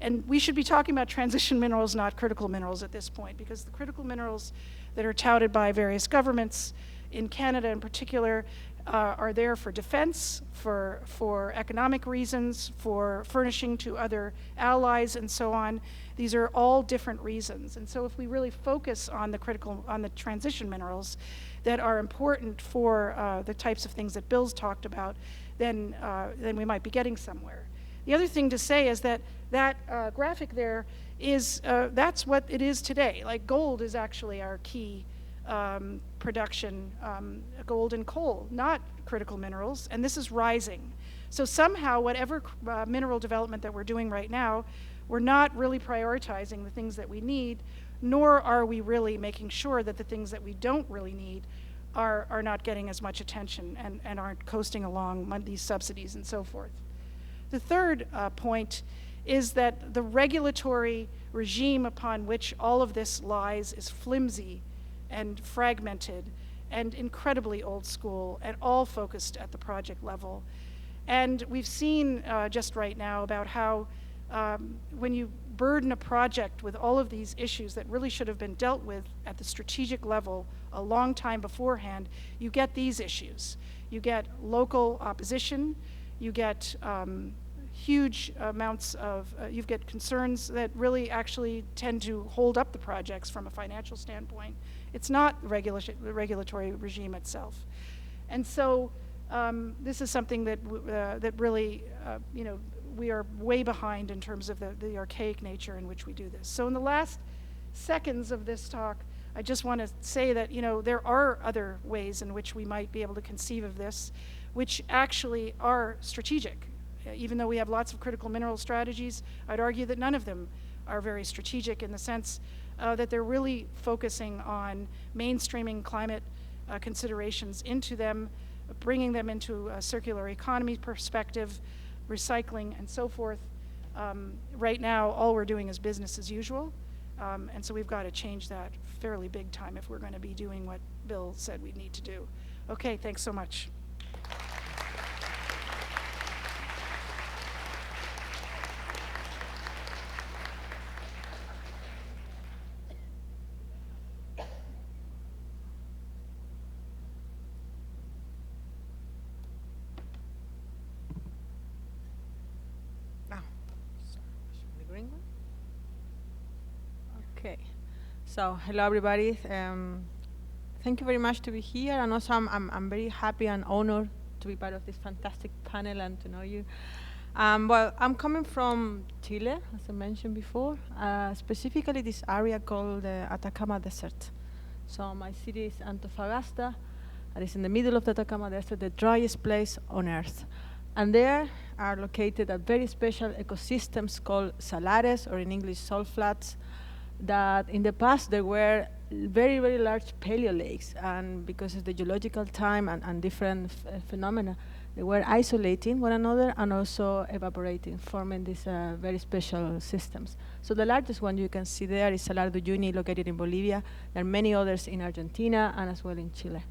And we should be talking about transition minerals, not critical minerals at this point, because the critical minerals that are touted by various governments in Canada in particular are there for defense, for economic reasons, for furnishing to other allies, and so on. These are all different reasons. And so if we really focus on the transition minerals that are important for the types of things that Bill's talked about, then we might be getting somewhere. The other thing to say is that graphic there is, that's what it is today. Like gold is actually our key production, gold and coal, not critical minerals, and this is rising. So somehow, whatever mineral development that we're doing right now, we're not really prioritizing the things that we need, nor are we really making sure that the things that we don't really need are not getting as much attention and aren't coasting along these subsidies and so forth. The third point is that the regulatory regime upon which all of this lies is flimsy and fragmented and incredibly old school and all focused at the project level. And we've seen just right now about how when you burden a project with all of these issues that really should have been dealt with at the strategic level a long time beforehand, you get these issues. You get local opposition, you get huge amounts of, you get concerns that really actually tend to hold up the projects from a financial standpoint. It's not the regulatory regime itself. And so this is something that, that really, we are way behind in terms of the archaic nature in which we do this. So in the last seconds of this talk, I just want to say that, there are other ways in which we might be able to conceive of this, which actually are strategic. Even though we have lots of critical mineral strategies, I'd argue that none of them are very strategic in the sense that they're really focusing on mainstreaming climate considerations into them, bringing them into a circular economy perspective, recycling, and so forth. Right now, all we're doing is business as usual, and so we've got to change that fairly big time if we're going to be doing what Bill said we need to do. Okay, thanks so much. Okay, so hello everybody. Thank you very much to be here, and also I'm very happy and honored to be part of this fantastic panel and to know you. Well, I'm coming from Chile, as I mentioned before, specifically this area called the Atacama Desert. So my city is Antofagasta, and it's in the middle of the Atacama Desert, the driest place on Earth. And there are located a very special ecosystems called salares, or in English, salt flats, that in the past there were very, very large paleo lakes, and because of the geological time and different phenomena, they were isolating one another and also evaporating, forming these very special systems. So the largest one you can see there is Salar de Uyuni, located in Bolivia. There are many others in Argentina and as well in Chile.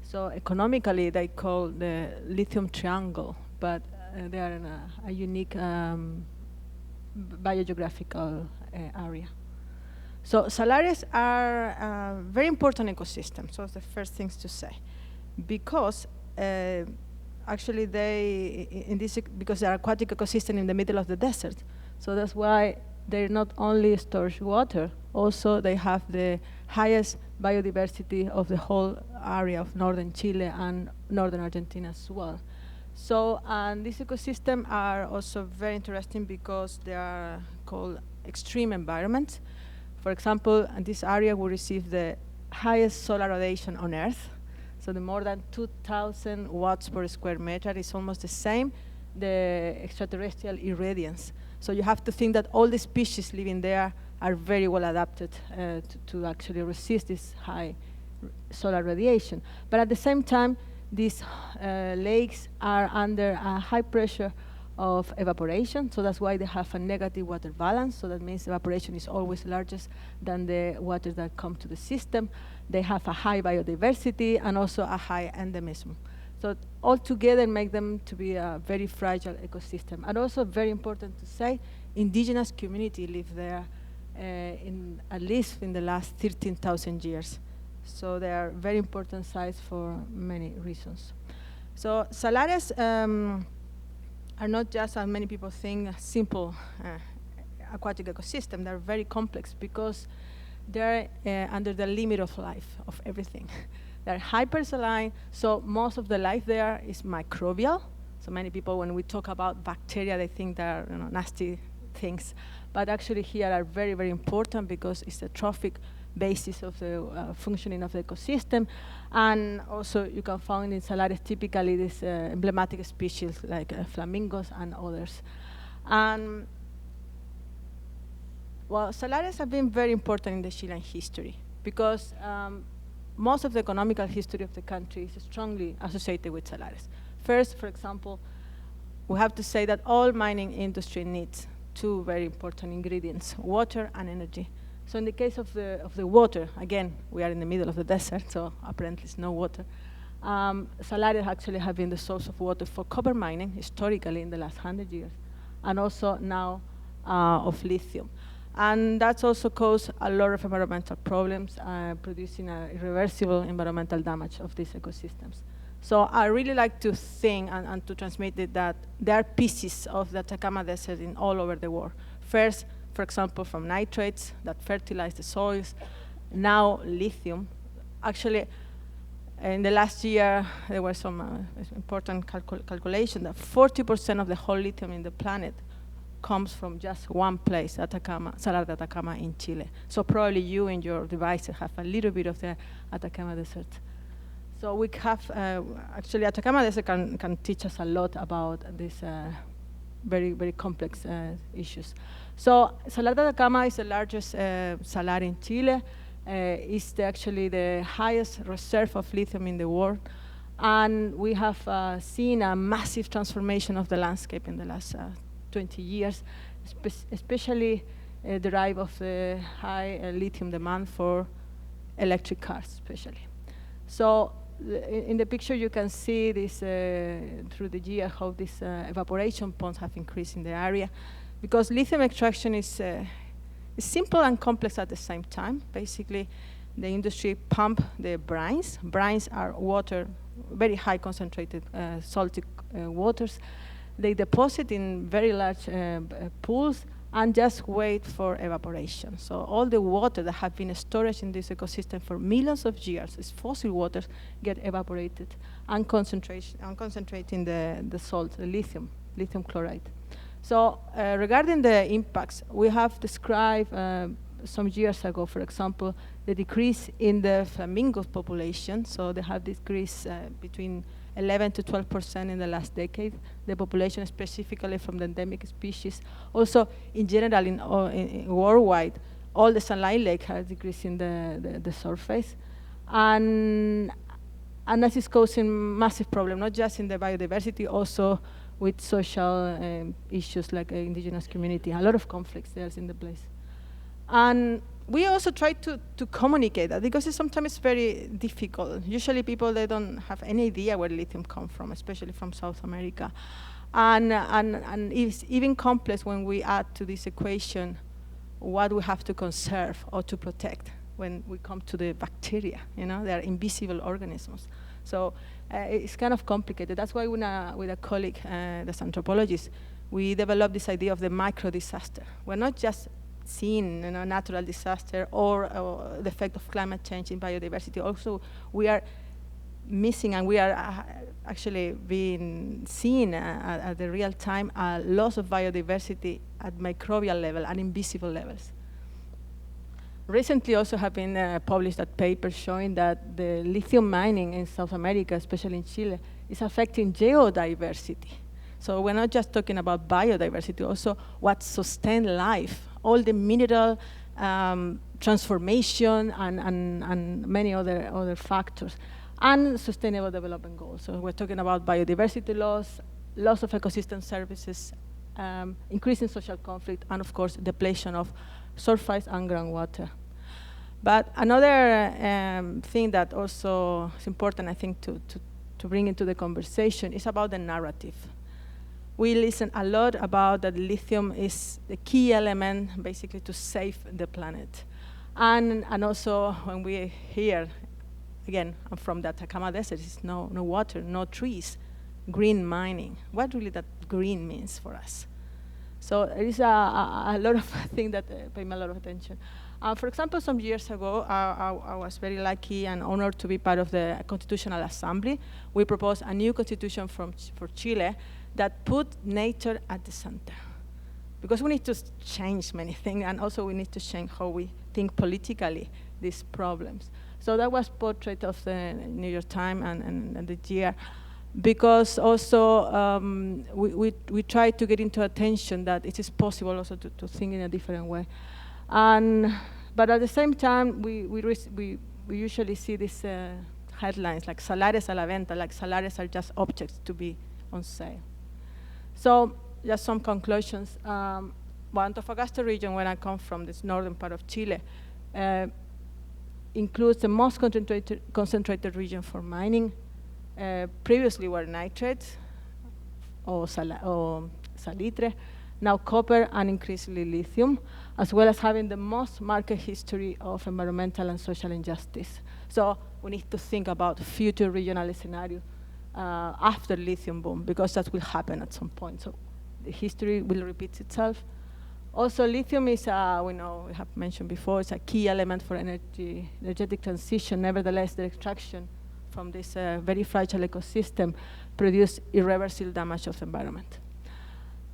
So economically, they call the lithium triangle, but they are in a unique biogeographical area. So salares are very important ecosystems. So it's the first things to say, because actually because they're aquatic ecosystem in the middle of the desert. So that's why they not only store water, also they have the highest biodiversity of the whole area of northern Chile and northern Argentina as well. So these ecosystems are also very interesting because they are called extreme environments. For example, in this area we receive the highest solar radiation on Earth. So the more than 2,000 watts per square meter is almost the same, the extraterrestrial irradiance. So you have to think that all the species living there are very well adapted to actually resist this high solar radiation. But at the same time, these lakes are under a high pressure of evaporation, so that's why they have a negative water balance. So that means evaporation is always larger than the waters that come to the system. They have a high biodiversity and also a high endemism. So all together make them to be a very fragile ecosystem. And also very important to say, indigenous community live there at least in the last 13,000 years. So they are very important sites for many reasons. So salares are not just, as many people think, a simple aquatic ecosystem. They're very complex because they're under the limit of life, of everything. They're hypersaline, so most of the life there is microbial. So many people, when we talk about bacteria, they think they're nasty things. But actually here are very, very important because it's the trophic basis of the functioning of the ecosystem. And also you can find in salares typically these emblematic species like flamingos and others. And well, salares have been very important in the Chilean history because most of the economical history of the country is strongly associated with salares. First, for example, we have to say that all mining industry needs two very important ingredients, water and energy. So in the case of the water, again, we are in the middle of the desert, so apparently it's no water. Salares actually have been the source of water for copper mining historically in the last 100 years, and also now of lithium. And that's also caused a lot of environmental problems, producing irreversible environmental damage of these ecosystems. So I really like to think and to transmit it that there are pieces of the Atacama Desert in all over the world. First, for example, from nitrates that fertilize the soils. Now lithium. Actually, in the last year, there were some important calculation that 40% of the whole lithium in the planet comes from just one place, Atacama, Salar de Atacama in Chile. So probably you in your devices have a little bit of the Atacama Desert. So we have, actually Atacama Desert can teach us a lot about these very, very complex issues. So Salar de Atacama is the largest salar in Chile. It's actually the highest reserve of lithium in the world. And we have seen a massive transformation of the landscape in the last 20 years, especially derived of the high lithium demand for electric cars, especially. So in the picture you can see this through the year how these evaporation ponds have increased in the area, because lithium extraction is simple and complex at the same time. Basically, the industry pump the brines. Brines are water, very high concentrated salty waters. They deposit in very large pools and just wait for evaporation. So all the water that have been stored in this ecosystem for millions of years, these fossil waters, get evaporated and concentrate in the salt, the lithium chloride. So regarding the impacts, we have described some years ago, for example, the decrease in the flamingo population. So they have decreased between 11 to 12% in the last decade, the population specifically from the endemic species. Also, in general, in worldwide, all the saline lake has decreased in the surface. And that is causing massive problem, not just in the biodiversity, also with social issues like indigenous community. A lot of conflicts there in the place. And we also try to communicate that because sometimes it's very difficult. Usually people, they don't have any idea where lithium comes from, especially from South America. And it's even complex when we add to this equation what we have to conserve or to protect when we come to the bacteria. They are invisible organisms. So it's kind of complicated. That's why with a colleague, that's anthropologist, we developed this idea of the micro-disaster. We're not just seeing natural disaster or the effect of climate change in biodiversity. Also, we are missing, and we are actually being seen at the real time, a loss of biodiversity at microbial level and invisible levels. Recently also have been published a paper showing that the lithium mining in South America, especially in Chile, is affecting geodiversity. So we're not just talking about biodiversity, also what sustains life, all the mineral transformation and many other factors, and sustainable development goals. So we're talking about biodiversity loss of ecosystem services, increasing social conflict, and of course, depletion of surface and groundwater. But another thing that also is important, I think, to bring into the conversation is about the narrative. We listen a lot about that lithium is the key element, basically, to save the planet. And also, when we hear, again, I'm from the Atacama Desert, there's no water, no trees. green mining. What really that green means for us? So there is a lot of things that pay me a lot of attention. For example, some years ago, I was very lucky and honored to be part of the Constitutional Assembly. We proposed a new constitution for Chile that put nature at the center. Because we need to change many things, and also we need to change how we think politically these problems. So that was portrait of the New York Times and the year. Because also we try to get into attention that it is possible also to think in a different way. But at the same time, we usually see these headlines like salares a la venta, like salares are just objects to be on sale. So just some conclusions. Antofagasta region, where I come from, this northern part of Chile, includes the most concentrated region for mining. Previously were nitrates or salitre, now copper and increasingly lithium, as well as having the most marked history of environmental and social injustice. So we need to think about future regional scenario after lithium boom, because that will happen at some point. So the history will repeat itself. Also, lithium is, we have mentioned before, it's a key element for energetic transition. Nevertheless, the extraction from this very fragile ecosystem produce irreversible damage of the environment.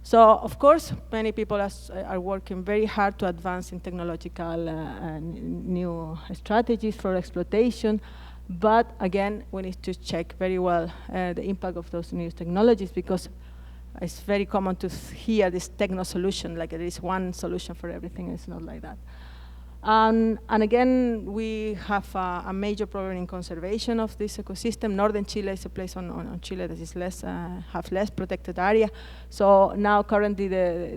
So, of course, many people are working very hard to advance in technological new strategies for exploitation, but again, we need to check very well the impact of those new technologies, because it's very common to hear this techno solution, like there is one solution for everything. It's not like that. And again, we have a major problem in conservation of this ecosystem. Northern Chile is a place on Chile that is have less protected area. So now currently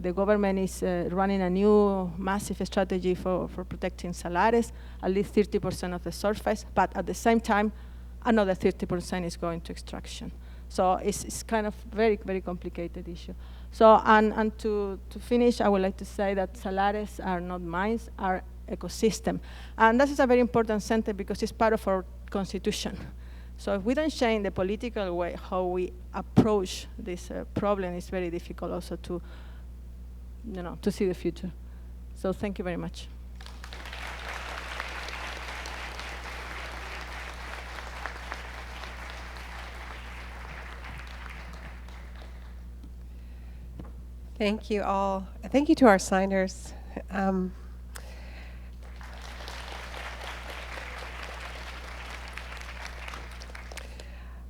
the government is running a new massive strategy for protecting salares, at least 30% of the surface, but at the same time, another 30% is going to extraction. So it's kind of very, very complicated issue. So, and to finish, I would like to say that salares are not mines, are ecosystem. And this is a very important sentence because it's part of our constitution. So if we don't change the political way how we approach this problem, it's very difficult also to, to see the future. So thank you very much. Thank you all. Thank you to our signers.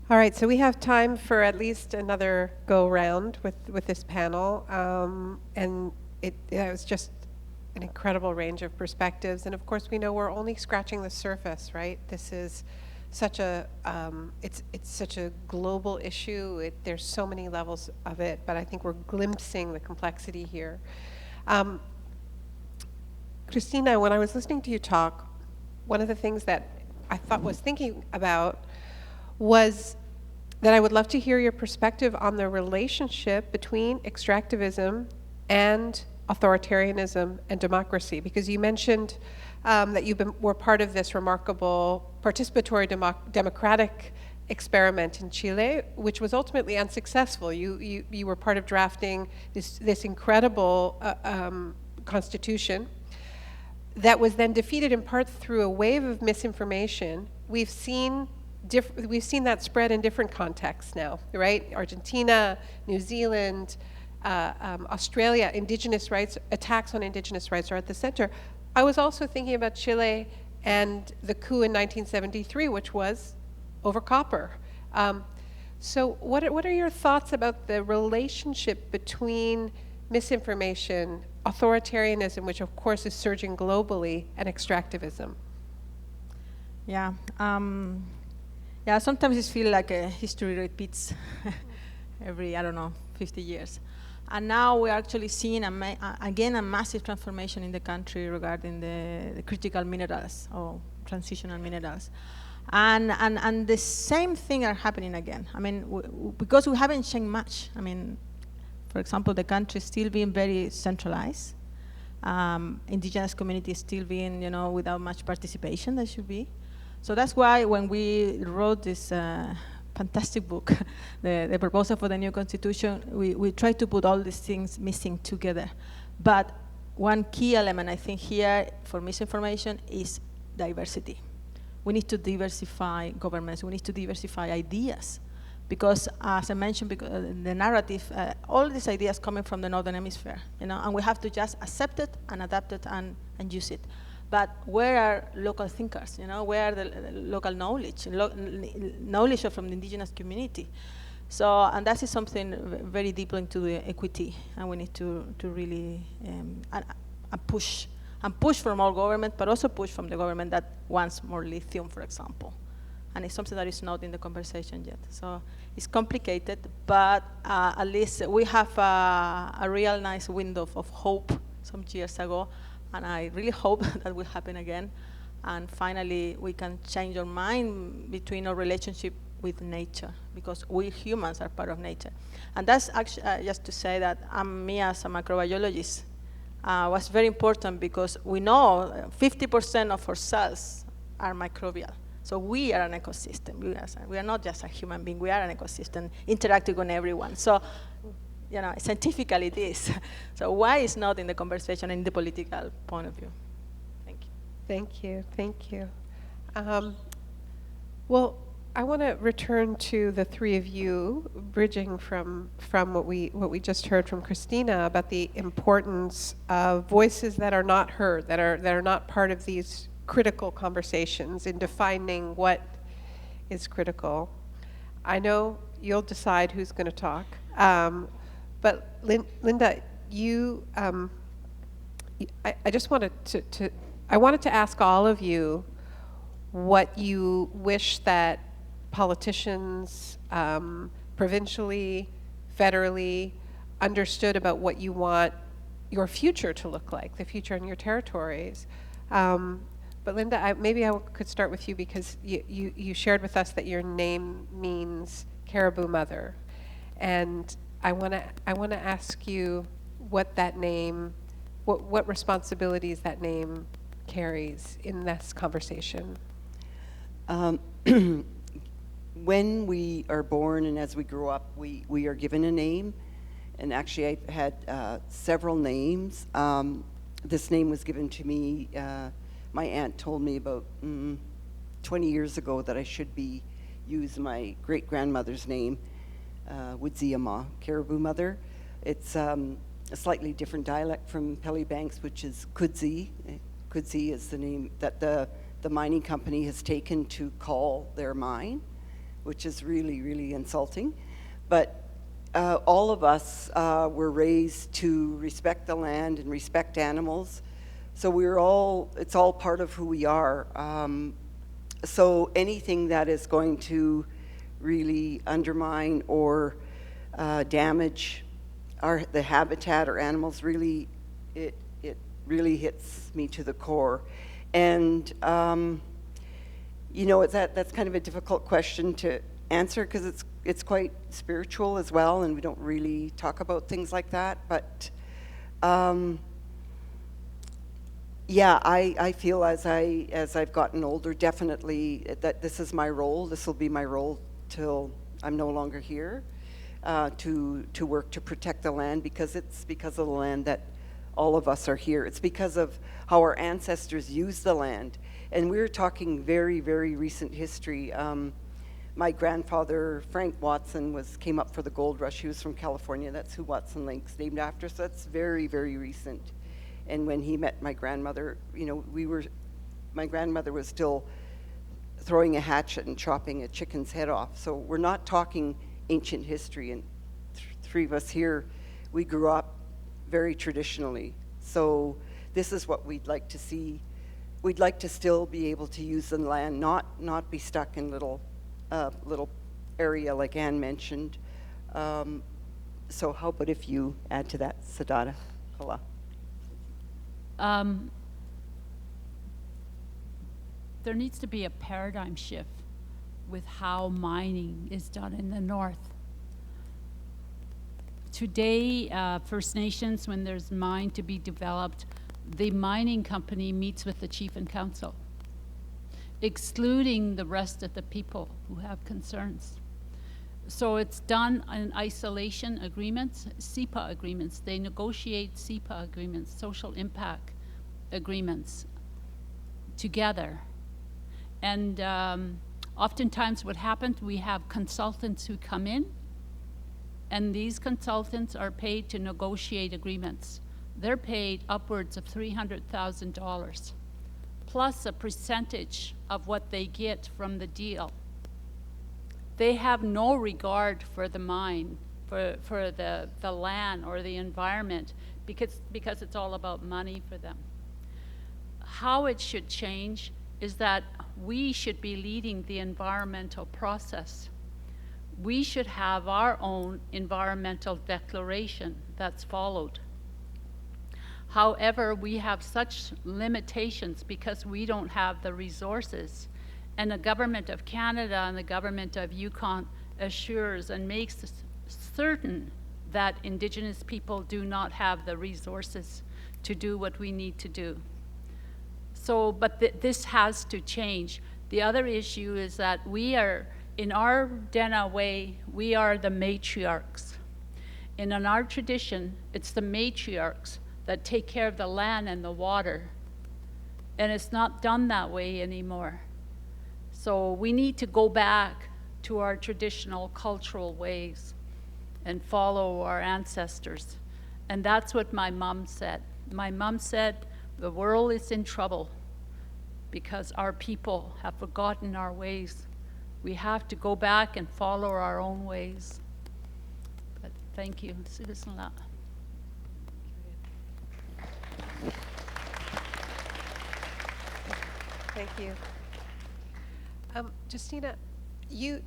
All right, so we have time for at least another go-round with this panel. And it was just an incredible range of perspectives. And of course, we know we're only scratching the surface, right? This is such a, it's such a global issue. There's so many levels of it, but I think we're glimpsing the complexity here. Christina, when I was listening to you talk, one of the things that I was thinking about was that I would love to hear your perspective on the relationship between extractivism and authoritarianism and democracy, because you mentioned that you were part of this remarkable participatory democratic experiment in Chile, which was ultimately unsuccessful. You were part of drafting this incredible constitution that was then defeated in part through a wave of misinformation. We've seen that spread in different contexts now, right? Argentina, New Zealand, Australia, indigenous rights, attacks on indigenous rights are at the center. I was also thinking about Chile and the coup in 1973, which was over copper. So what are your thoughts about the relationship between misinformation, authoritarianism, which of course is surging globally, and extractivism? Yeah. Yeah, sometimes it feels like history repeats every, 50 years. And now we're actually seeing, again, a massive transformation in the country regarding the critical minerals or transitional minerals. And the same thing are happening again. I mean, because we haven't changed much. I mean, for example, the country is still being very centralized. Indigenous communities still being, without much participation that should be. So that's why when we wrote this fantastic book, the proposal for the new constitution, we try to put all these things missing together. But one key element, I think, here for misinformation is diversity. We need to diversify governments. We need to diversify ideas. Because, as I mentioned, the narrative, all these ideas coming from the Northern Hemisphere, and we have to just accept it and adapt it and use it. But where are local thinkers? Where are the local knowledge, knowledge from the indigenous community? So, and that is something very deep into the equity, and we need to really push from our government, but also push from the government that wants more lithium, for example. And it's something that is not in the conversation yet. So it's complicated, but at least we have a real nice window of hope some years ago, and I really hope that will happen again. And finally, we can change our mind between our relationship with nature, because we humans are part of nature. And that's actually, just to say that me as a microbiologist was very important, because we know 50% of our cells are microbial. So we are an ecosystem. We are not just a human being. We are an ecosystem interacting with everyone. So, scientifically it is. So why is not in the conversation in the political point of view? Thank you. Thank you, thank you. Well, I want to return to the three of you, bridging from what we just heard from Christina about the importance of voices that are not heard, that are not part of these critical conversations in defining what is critical. I know you'll decide who's going to talk, but Linda, you, I just wanted I wanted to ask all of you what you wish that politicians, provincially, federally, understood about what you want your future to look like, the future in your territories. But Linda, maybe I could start with you, because you shared with us that your name means caribou mother, and I want to ask you what that name, what responsibilities that name carries in this conversation. When we are born and as we grow up, we are given a name, and actually I've had several names. This name was given to me. My aunt told me about 20 years ago that I should use my great-grandmother's name, Woodsiyama, caribou mother. It's a slightly different dialect from Pelly Banks, which is Kudzi. Kudzi is the name that the mining company has taken to call their mine, which is really, really insulting. But all of us were raised to respect the land and respect animals. So it's all part of who we are. So anything that is going to really undermine or damage the habitat or animals, really, it really hits me to the core. And that's kind of a difficult question to answer, because it's quite spiritual as well, and we don't really talk about things like that. But yeah, I feel as I've gotten older, definitely that this is my role. This will be my role till I'm no longer here, to work to protect the land, because it's because of the land that all of us are here. It's because of how our ancestors used the land. And we're talking very, very recent history. My grandfather, Frank Watson, came up for the gold rush. He was from California. That's who Watson Lake's named after. So that's very, very recent. And when he met my grandmother, my grandmother was still throwing a hatchet and chopping a chicken's head off. So we're not talking ancient history. And three of us here, we grew up very traditionally. So this is what we'd like to see. We'd like to still be able to use the land, not be stuck in little area like Anne mentioned. So how about if you add to that, Sadada Kala? There needs to be a paradigm shift with how mining is done in the north. Today, First Nations, when there's mine to be developed, the mining company meets with the chief and council, excluding the rest of the people who have concerns. So it's done in isolation agreements, SEPA agreements. They negotiate SEPA agreements, social impact agreements, together. And oftentimes what happens, we have consultants who come in, and these consultants are paid to negotiate agreements. They're paid upwards of $300,000, plus a percentage of what they get from the deal. They have no regard for the mine, for the land or the environment, because it's all about money for them. How it should change is that we should be leading the environmental process. We should have our own environmental declaration that's followed. However, we have such limitations because we don't have the resources. And the government of Canada and the government of Yukon assures and makes certain that Indigenous people do not have the resources to do what we need to do. So, but this has to change. The other issue is that we are, in our Dena way, we are the matriarchs. And in our tradition, it's the matriarchs that take care of the land and the water. And it's not done that way anymore. So we need to go back to our traditional cultural ways and follow our ancestors. And that's what my mom said. My mom said, the world is in trouble because our people have forgotten our ways. We have to go back and follow our own ways. But thank you, Citizen La. Thank you. Justina, you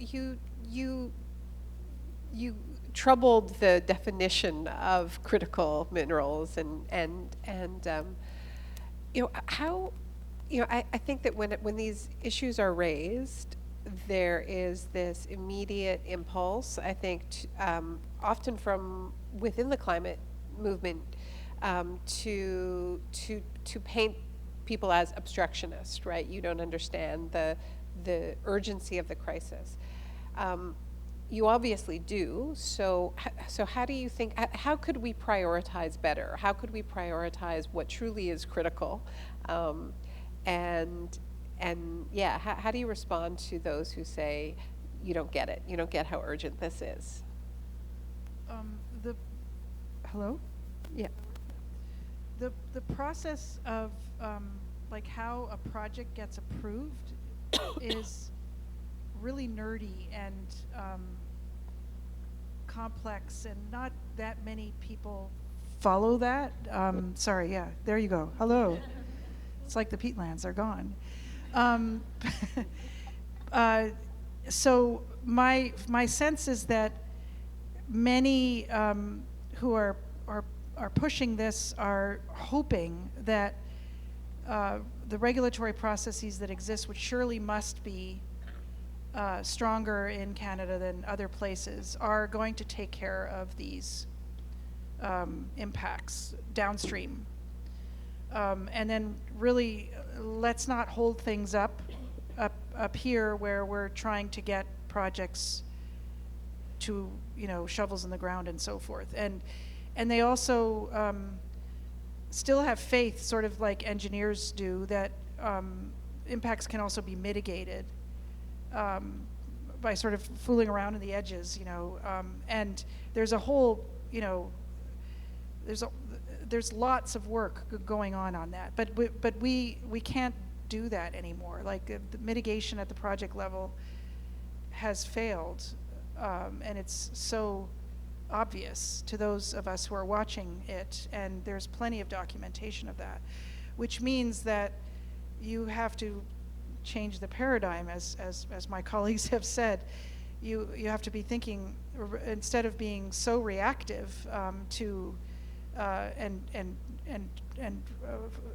troubled the definition of critical minerals and how, I think that when these issues are raised, there is this immediate impulse, I think, often from within the climate movement, to paint people as obstructionist, right? You don't understand the urgency of the crisis. You obviously do. So how do you think? How could we prioritize better? How could we prioritize what truly is critical? And yeah, how do you respond to those who say you don't get it? You don't get how urgent this is. Hello? Yeah. The process of like how a project gets approved is really nerdy and complex, and not that many people follow that. Sorry, yeah, there you go. Hello. It's like the peatlands are gone. So my sense is that many who are pushing this are hoping that the regulatory processes that exist, which surely must be stronger in Canada than other places, are going to take care of these impacts downstream. And then really, let's not hold things up here where we're trying to get projects to, shovels in the ground and so forth. And they also still have faith, sort of like engineers do, that impacts can also be mitigated by sort of fooling around in the edges, and there's a whole, there's lots of work going on that, but we can't do that anymore. Like the mitigation at the project level has failed, and it's so obvious to those of us who are watching it, and there's plenty of documentation of that, which means that you have to change the paradigm, as my colleagues have said. You have to be thinking, instead of being so reactive, to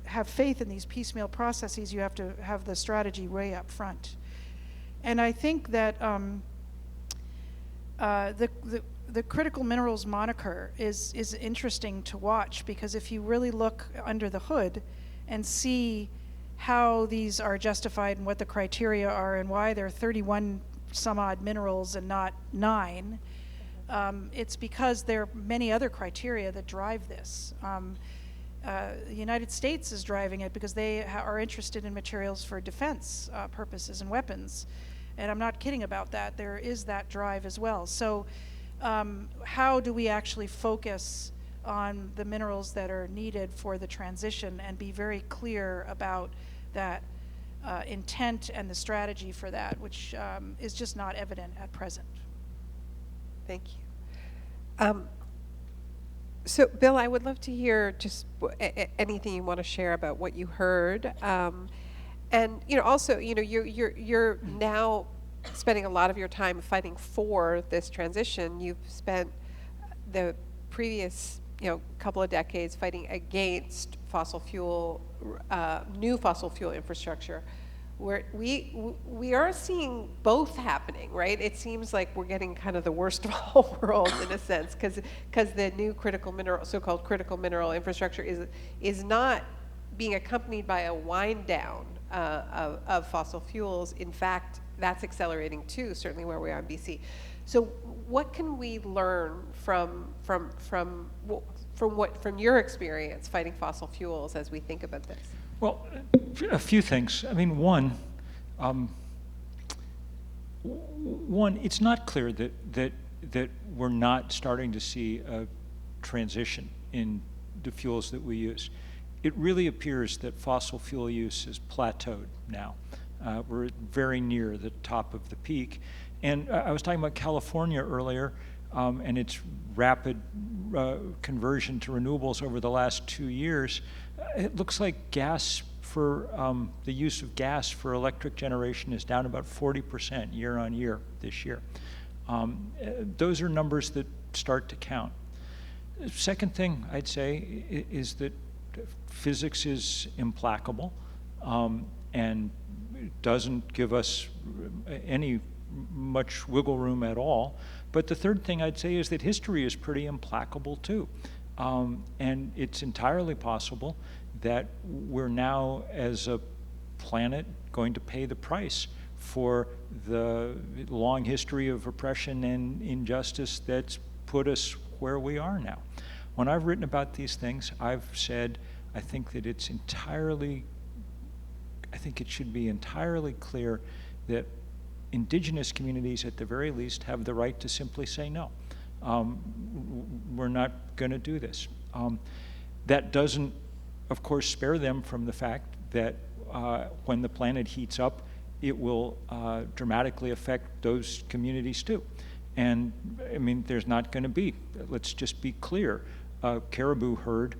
have faith in these piecemeal processes. You have to have the strategy way up front. And I think that the critical minerals moniker is interesting to watch, because if you really look under the hood and see how these are justified and what the criteria are and why there are 31 some odd minerals and not 9, it's because there are many other criteria that drive this. The United States is driving it because they are interested in materials for defense purposes and weapons. And I'm not kidding about that. There is that drive as well. So how do we actually focus on the minerals that are needed for the transition and be very clear about that intent and the strategy for that, which is just not evident at present? Thank you. So, Bill, I would love to hear just anything you want to share about what you heard, and also, you're now spending a lot of your time fighting for this transition. You've spent the previous, couple of decades fighting against fossil fuel, new fossil fuel infrastructure. Where we are seeing both happening, right? It seems like we're getting kind of the worst of all worlds in a sense, because the new so-called critical mineral infrastructure is not being accompanied by a wind down of fossil fuels. In fact, that's accelerating too, certainly where we are in BC. So, what can we learn from your experience fighting fossil fuels as we think about this? Well, a few things. I mean, one, it's not clear that we're not starting to see a transition in the fuels that we use. It really appears that fossil fuel use has plateaued now. We're very near the top of the peak. And I was talking about California earlier, and its rapid conversion to renewables over the last 2 years. It looks like gas for the use of gas for electric generation is down about 40% year on year this year. Those are numbers that start to count. Second thing I'd say is that physics is implacable and doesn't give us any much wiggle room at all. But the third thing I'd say is that history is pretty implacable too. And it's entirely possible that we're now, as a planet, going to pay the price for the long history of oppression and injustice that's put us where we are now. When I've written about these things, I've said, I think that it should be entirely clear that Indigenous communities, at the very least, have the right to simply say no. We're not going to do this. That doesn't, of course, spare them from the fact that when the planet heats up, it will dramatically affect those communities too. And I mean, there's not going to be, let's just be clear, a caribou herd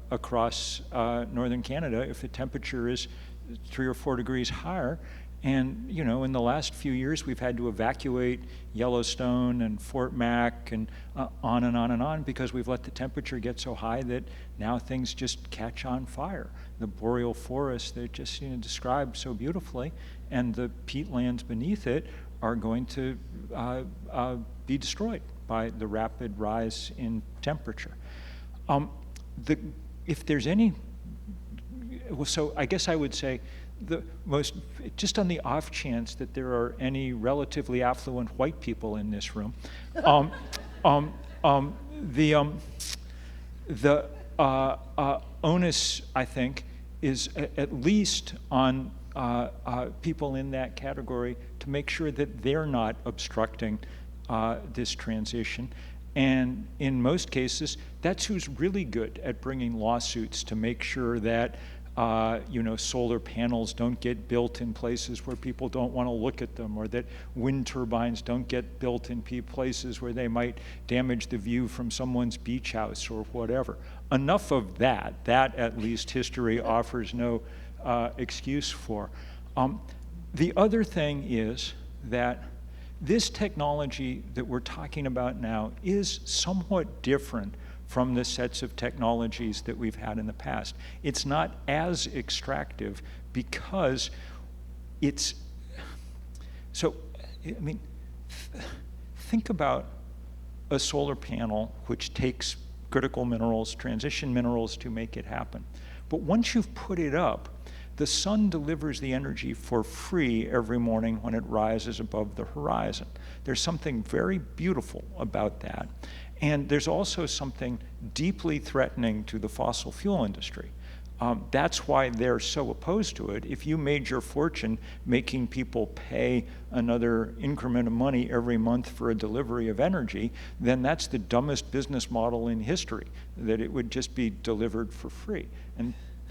across northern Canada if the temperature is 3 or 4 degrees higher. And, in the last few years, we've had to evacuate Yellowstone and Fort Mac and on and on and on because we've let the temperature get so high that now things just catch on fire. The boreal forests that just described so beautifully and the peatlands beneath it are going to be destroyed by the rapid rise in temperature. If there's any, so I guess I would say, just on the off chance that there are any relatively affluent white people in this room, the onus, I think, is at least on people in that category to make sure that they're not obstructing this transition. And in most cases, that's who's really good at bringing lawsuits to make sure that solar panels don't get built in places where people don't want to look at them, or that wind turbines don't get built in places where they might damage the view from someone's beach house or whatever. Enough of that at least history offers no excuse for. The other thing is that this technology that we're talking about now is somewhat different from the sets of technologies that we've had in the past. It's not as extractive because it's, think about a solar panel which takes critical minerals, transition minerals to make it happen. But once you've put it up, The sun delivers the energy for free every morning when it rises above the horizon. There's something very beautiful about that. And there's also something deeply threatening to the fossil fuel industry. That's why they're so opposed to it. If you made your fortune making people pay another increment of money every month for a delivery of energy, then that's the dumbest business model in history, that it would just be delivered for free.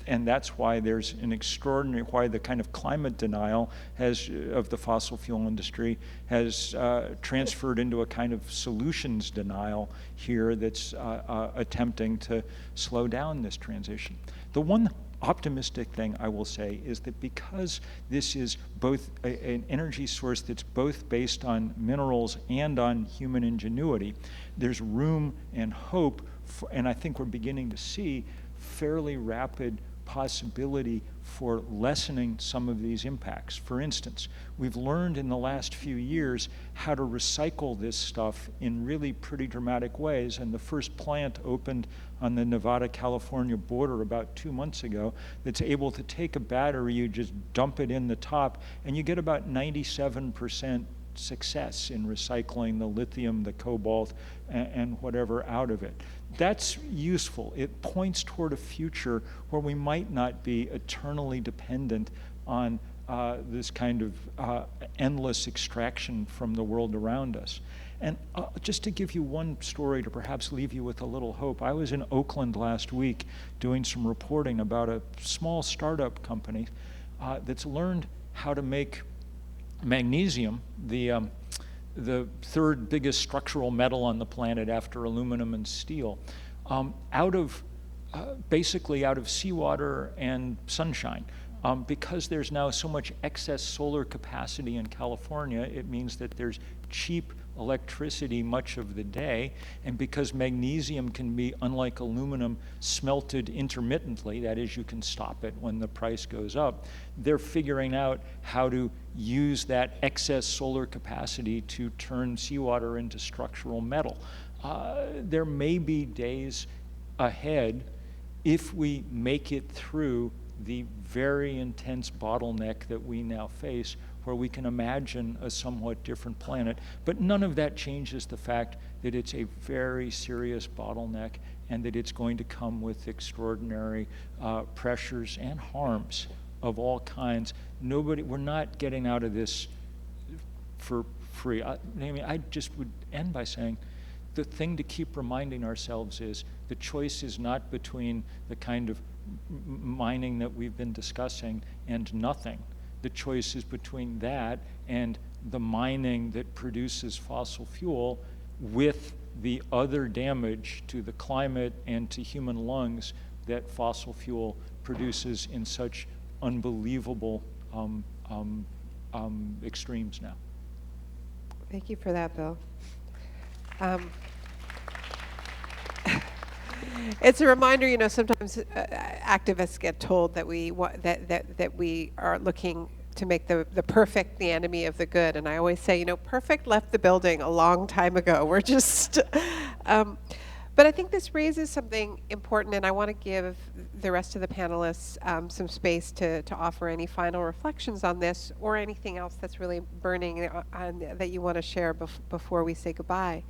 And that's why there's an extraordinary, why the kind of climate denial of the fossil fuel industry has transferred into a kind of solutions denial here that's attempting to slow down this transition. The one optimistic thing I will say is that because this is both an energy source that's both based on minerals and on human ingenuity, there's room and hope, and I think we're beginning to see fairly rapid possibility for lessening some of these impacts. For instance, we've learned in the last few years how to recycle this stuff in really pretty dramatic ways, and the first plant opened on the Nevada-California border about 2 months ago that's able to take a battery, you just dump it in the top, and you get about 97% success in recycling the lithium, the cobalt, and whatever out of it. That's useful. It points toward a future where we might not be eternally dependent on this kind of endless extraction from the world around us. And just to give you one story to perhaps leave you with a little hope, I was in Oakland last week doing some reporting about a small startup company that's learned how to make magnesium, the third biggest structural metal on the planet after aluminum and steel, basically out of seawater and sunshine. Because there's now so much excess solar capacity in California, it means that there's cheap electricity much of the day, and because magnesium can be, unlike aluminum, smelted intermittently, that is, you can stop it when the price goes up, they're figuring out how to use that excess solar capacity to turn seawater into structural metal. There may be days ahead, if we make it through the very intense bottleneck that we now face, where we can imagine a somewhat different planet. But none of that changes the fact that it's a very serious bottleneck and that it's going to come with extraordinary pressures and harms of all kinds. We're not getting out of this for free. I just would end by saying the thing to keep reminding ourselves is the choice is not between the kind of mining that we've been discussing and nothing. The choice is between that and the mining that produces fossil fuel with the other damage to the climate and to human lungs that fossil fuel produces in such unbelievable extremes now. Thank you for that, Bill. It's a reminder, sometimes activists get told that that we are looking to make the perfect the enemy of the good, and I always say, perfect left the building a long time ago. We're just, but I think this raises something important, and I want to give the rest of the panelists some space to offer any final reflections on this or anything else that's really burning on that you want to share before we say goodbye.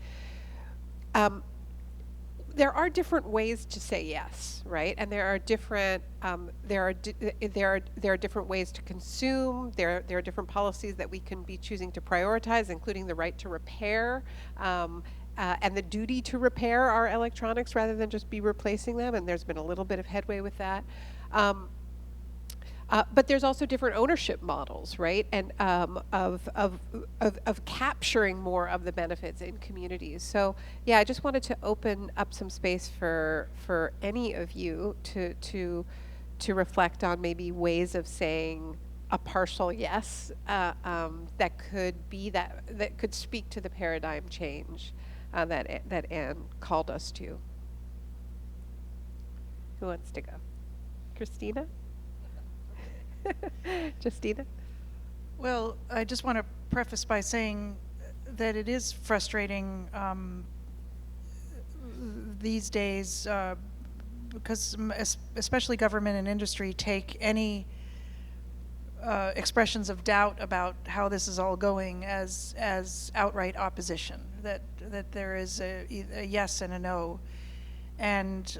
There are different ways to say yes, right? And there are different different ways to consume. There are different policies that we can be choosing to prioritize, including the right to repair and the duty to repair our electronics rather than just be replacing them. And there's been a little bit of headway with that. But there's also different ownership models, right? And of capturing more of the benefits in communities. So yeah, I just wanted to open up some space for any of you to reflect on maybe ways of saying a partial yes that could speak to the paradigm change that Anne called us to. Who wants to go? Christina? Justina? Well, I just want to preface by saying that it is frustrating these days because especially government and industry take any expressions of doubt about how this is all going as outright opposition, that there is a yes and a no, and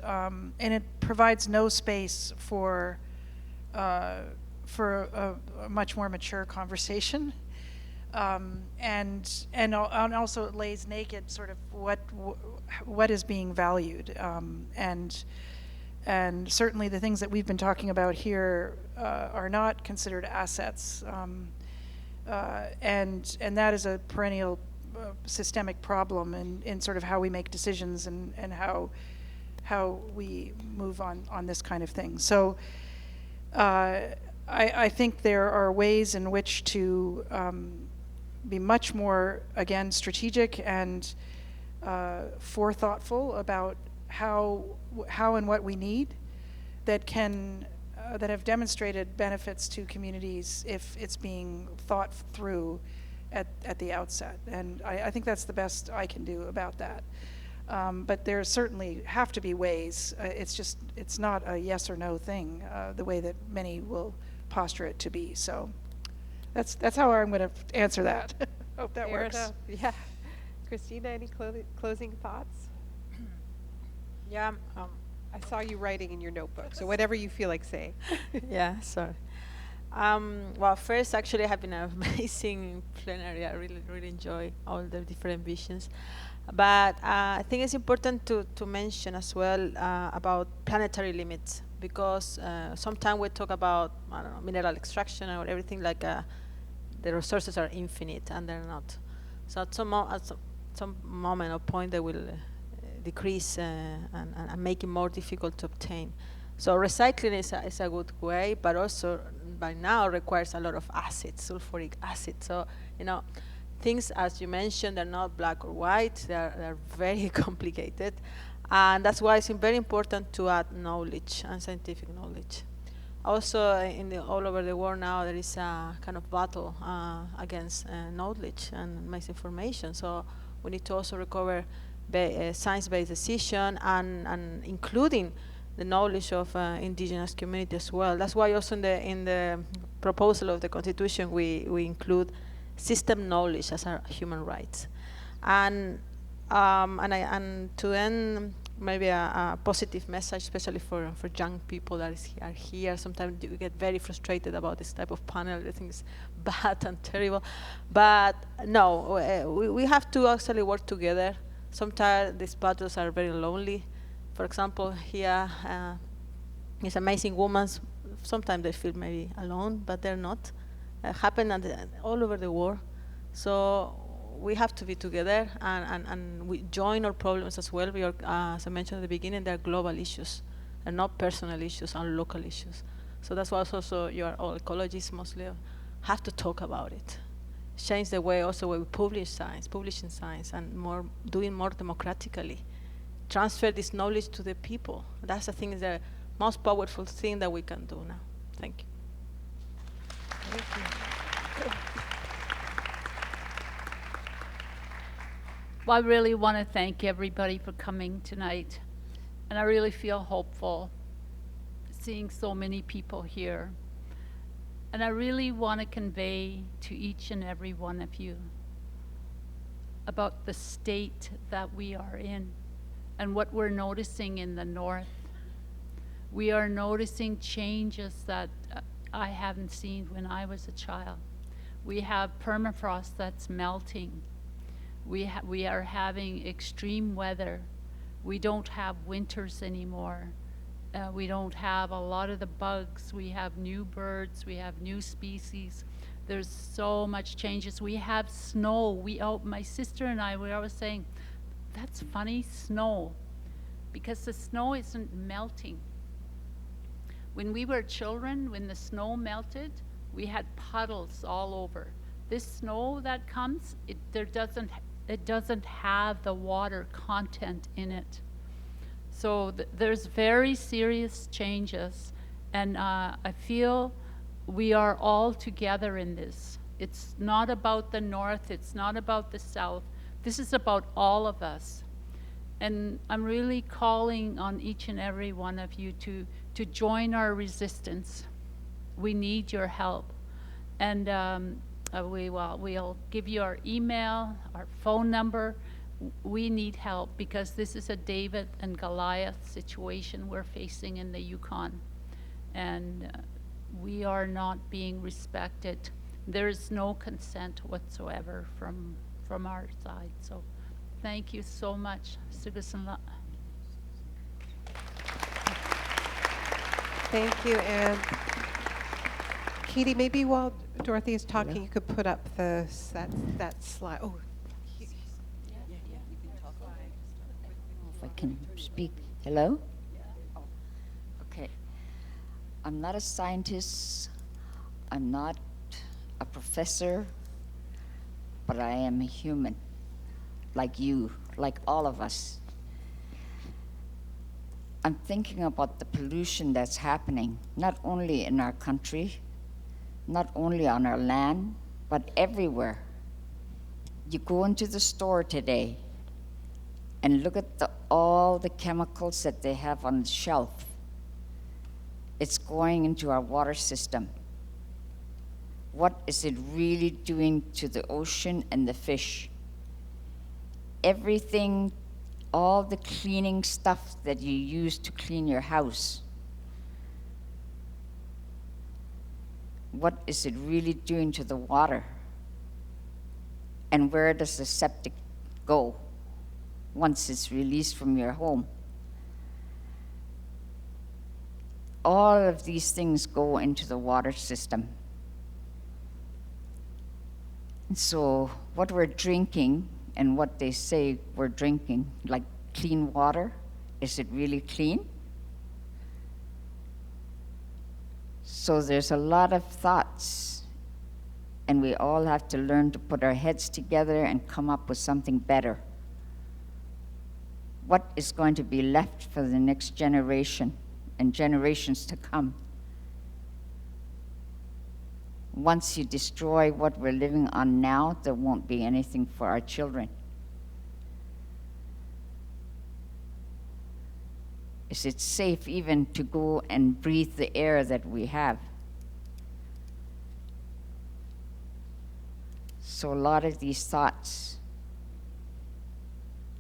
it provides no space for a much more mature conversation, and also it lays naked sort of what is being valued, and certainly the things that we've been talking about here are not considered assets, and that is a perennial systemic problem in sort of how we make decisions and how we move on this kind of thing. So I think there are ways in which to be much more, again, strategic and forethoughtful about how and what we need that have demonstrated benefits to communities if it's being thought through at the outset. And I think that's the best I can do about that. But there certainly have to be ways. It's not a yes or no thing, the way that many will posture it to be. So that's how I'm going to answer that. Hope that Fair works. enough. Yeah. Christina, any closing thoughts? Yeah. I saw you writing in your notebook, so whatever you feel like saying. Yeah, sorry. Well, first, actually, have been an amazing plenary. I really enjoy all the different visions. But I think it's important to mention as well about planetary limits, because sometimes we talk about, I don't know, mineral extraction or everything like the resources are infinite, and they're not. So at some moment or point, they will decrease and make it more difficult to obtain. So recycling is a good way, but also by now requires a lot of acid, sulfuric acid. So, things, as you mentioned, they're not black or white. They're very complicated. And that's why it's very important to add knowledge and scientific knowledge. Also, all over the world now, there is a kind of battle against knowledge and misinformation. So we need to also recover science-based decision and including the knowledge of indigenous community as well. That's why also in the proposal of the Constitution we include system knowledge as our human rights. And to end, maybe a positive message, especially for young people that are here. Sometimes you get very frustrated about this type of panel. I think it's bad and terrible. But no, we have to actually work together. Sometimes these battles are very lonely. For example, here, these amazing women, sometimes they feel maybe alone, but they're not. Happen all over the world. So we have to be together and we join our problems as well. We are, as I mentioned at the beginning, they're global issues and not personal issues and local issues. So that's why also you are all ecologists mostly have to talk about it. Change the way also we publishing science and doing more democratically. Transfer this knowledge to the people. That's the thing, is the most powerful thing that we can do now. Thank you. Thank you. Well, I really want to thank everybody for coming tonight. And I really feel hopeful seeing so many people here. And I really want to convey to each and every one of you about the state that we are in and what we're noticing in the north. We are noticing changes that I haven't seen when I was a child. We have permafrost that's melting. We are having extreme weather. We don't have winters anymore. We don't have a lot of the bugs. We have new birds. We have new species. There's so much changes. We have snow. My sister and I, we were always saying, that's funny, snow, because the snow isn't melting. When we were children, when the snow melted, we had puddles all over. This snow that comes, it doesn't have the water content in it. So there's very serious changes, and I feel we are all together in this. It's not about the north, it's not about the south. This is about all of us. And I'm really calling on each and every one of you to join our resistance. We need your help. And we'll give you our email, our phone number. We need help because this is a David and Goliath situation we're facing in the Yukon. And we are not being respected. There is no consent whatsoever from our side. So thank you so much. Sugusanla. Thank you, Anne. Katie, maybe while Dorothy is talking, you could put up that slide. Oh, If I can speak. Hello? Okay. I'm not a scientist. I'm not a professor, but I am a human, like you, like all of us. I'm thinking about the pollution that's happening, not only in our country, not only on our land, but everywhere. You go into the store today and look at all the chemicals that they have on the shelf. It's going into our water system. What is it really doing to the ocean and the fish? Everything, all the cleaning stuff that you use to clean your house, what is it really doing to the water? And where does the septic go once it's released from your home? All of these things go into the water system. And so what we're drinking and what they say we're drinking, like clean water, is it really clean? So there's a lot of thoughts, and we all have to learn to put our heads together and come up with something better. What is going to be left for the next generation and generations to come? Once you destroy what we're living on now, there won't be anything for our children. Is it safe even to go and breathe the air that we have? So a lot of these thoughts,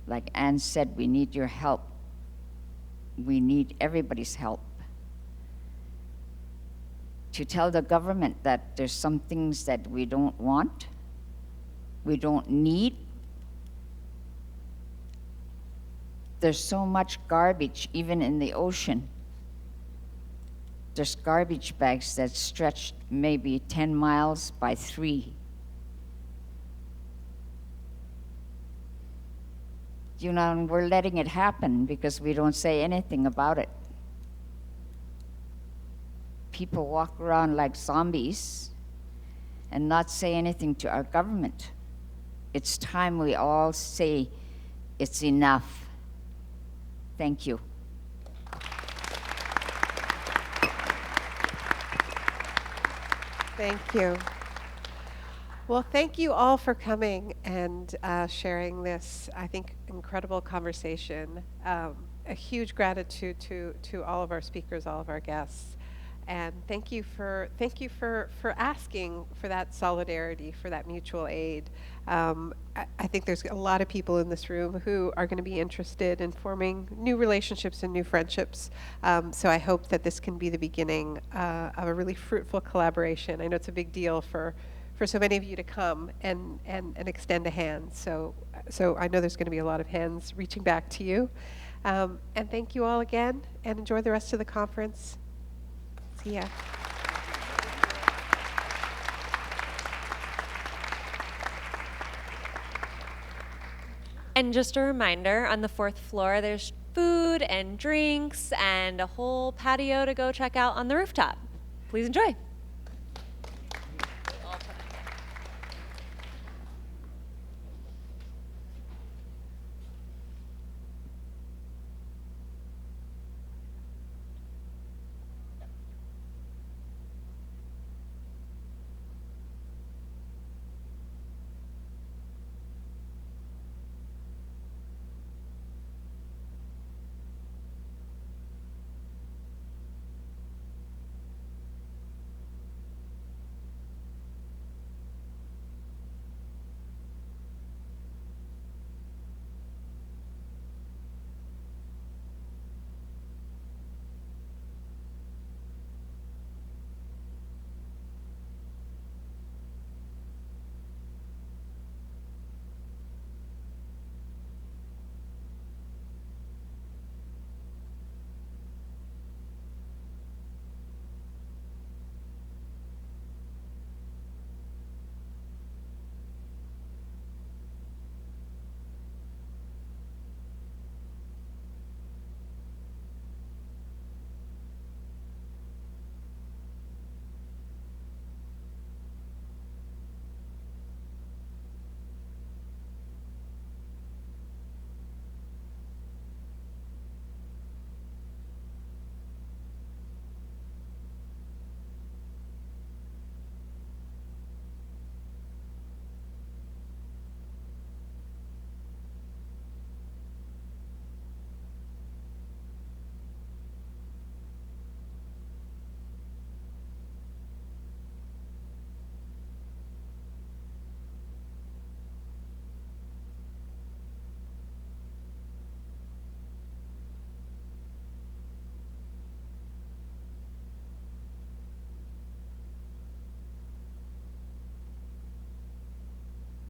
like Anne said, we need your help. We need everybody's help. To tell the government that there's some things that we don't want, we don't need. There's so much garbage, even in the ocean. There's garbage bags that stretch maybe 10 miles by 3. You know, and we're letting it happen because we don't say anything about it. People walk around like zombies and not say anything to our government. It's time we all say it's enough. Thank you. thank you. Well, thank you all for coming and sharing this, I think, incredible conversation. A huge gratitude to all of our speakers, all of our guests. And thank you for asking for that solidarity, for that mutual aid. I think there's a lot of people in this room who are going to be interested in forming new relationships and new friendships. So I hope that this can be the beginning of a really fruitful collaboration. I know it's a big deal for so many of you to come and extend a hand. So I know there's going to be a lot of hands reaching back to you. And thank you all again, and enjoy the rest of the conference. See ya. And just a reminder, on the 4th floor, there's food and drinks and a whole patio to go check out on the rooftop. Please enjoy.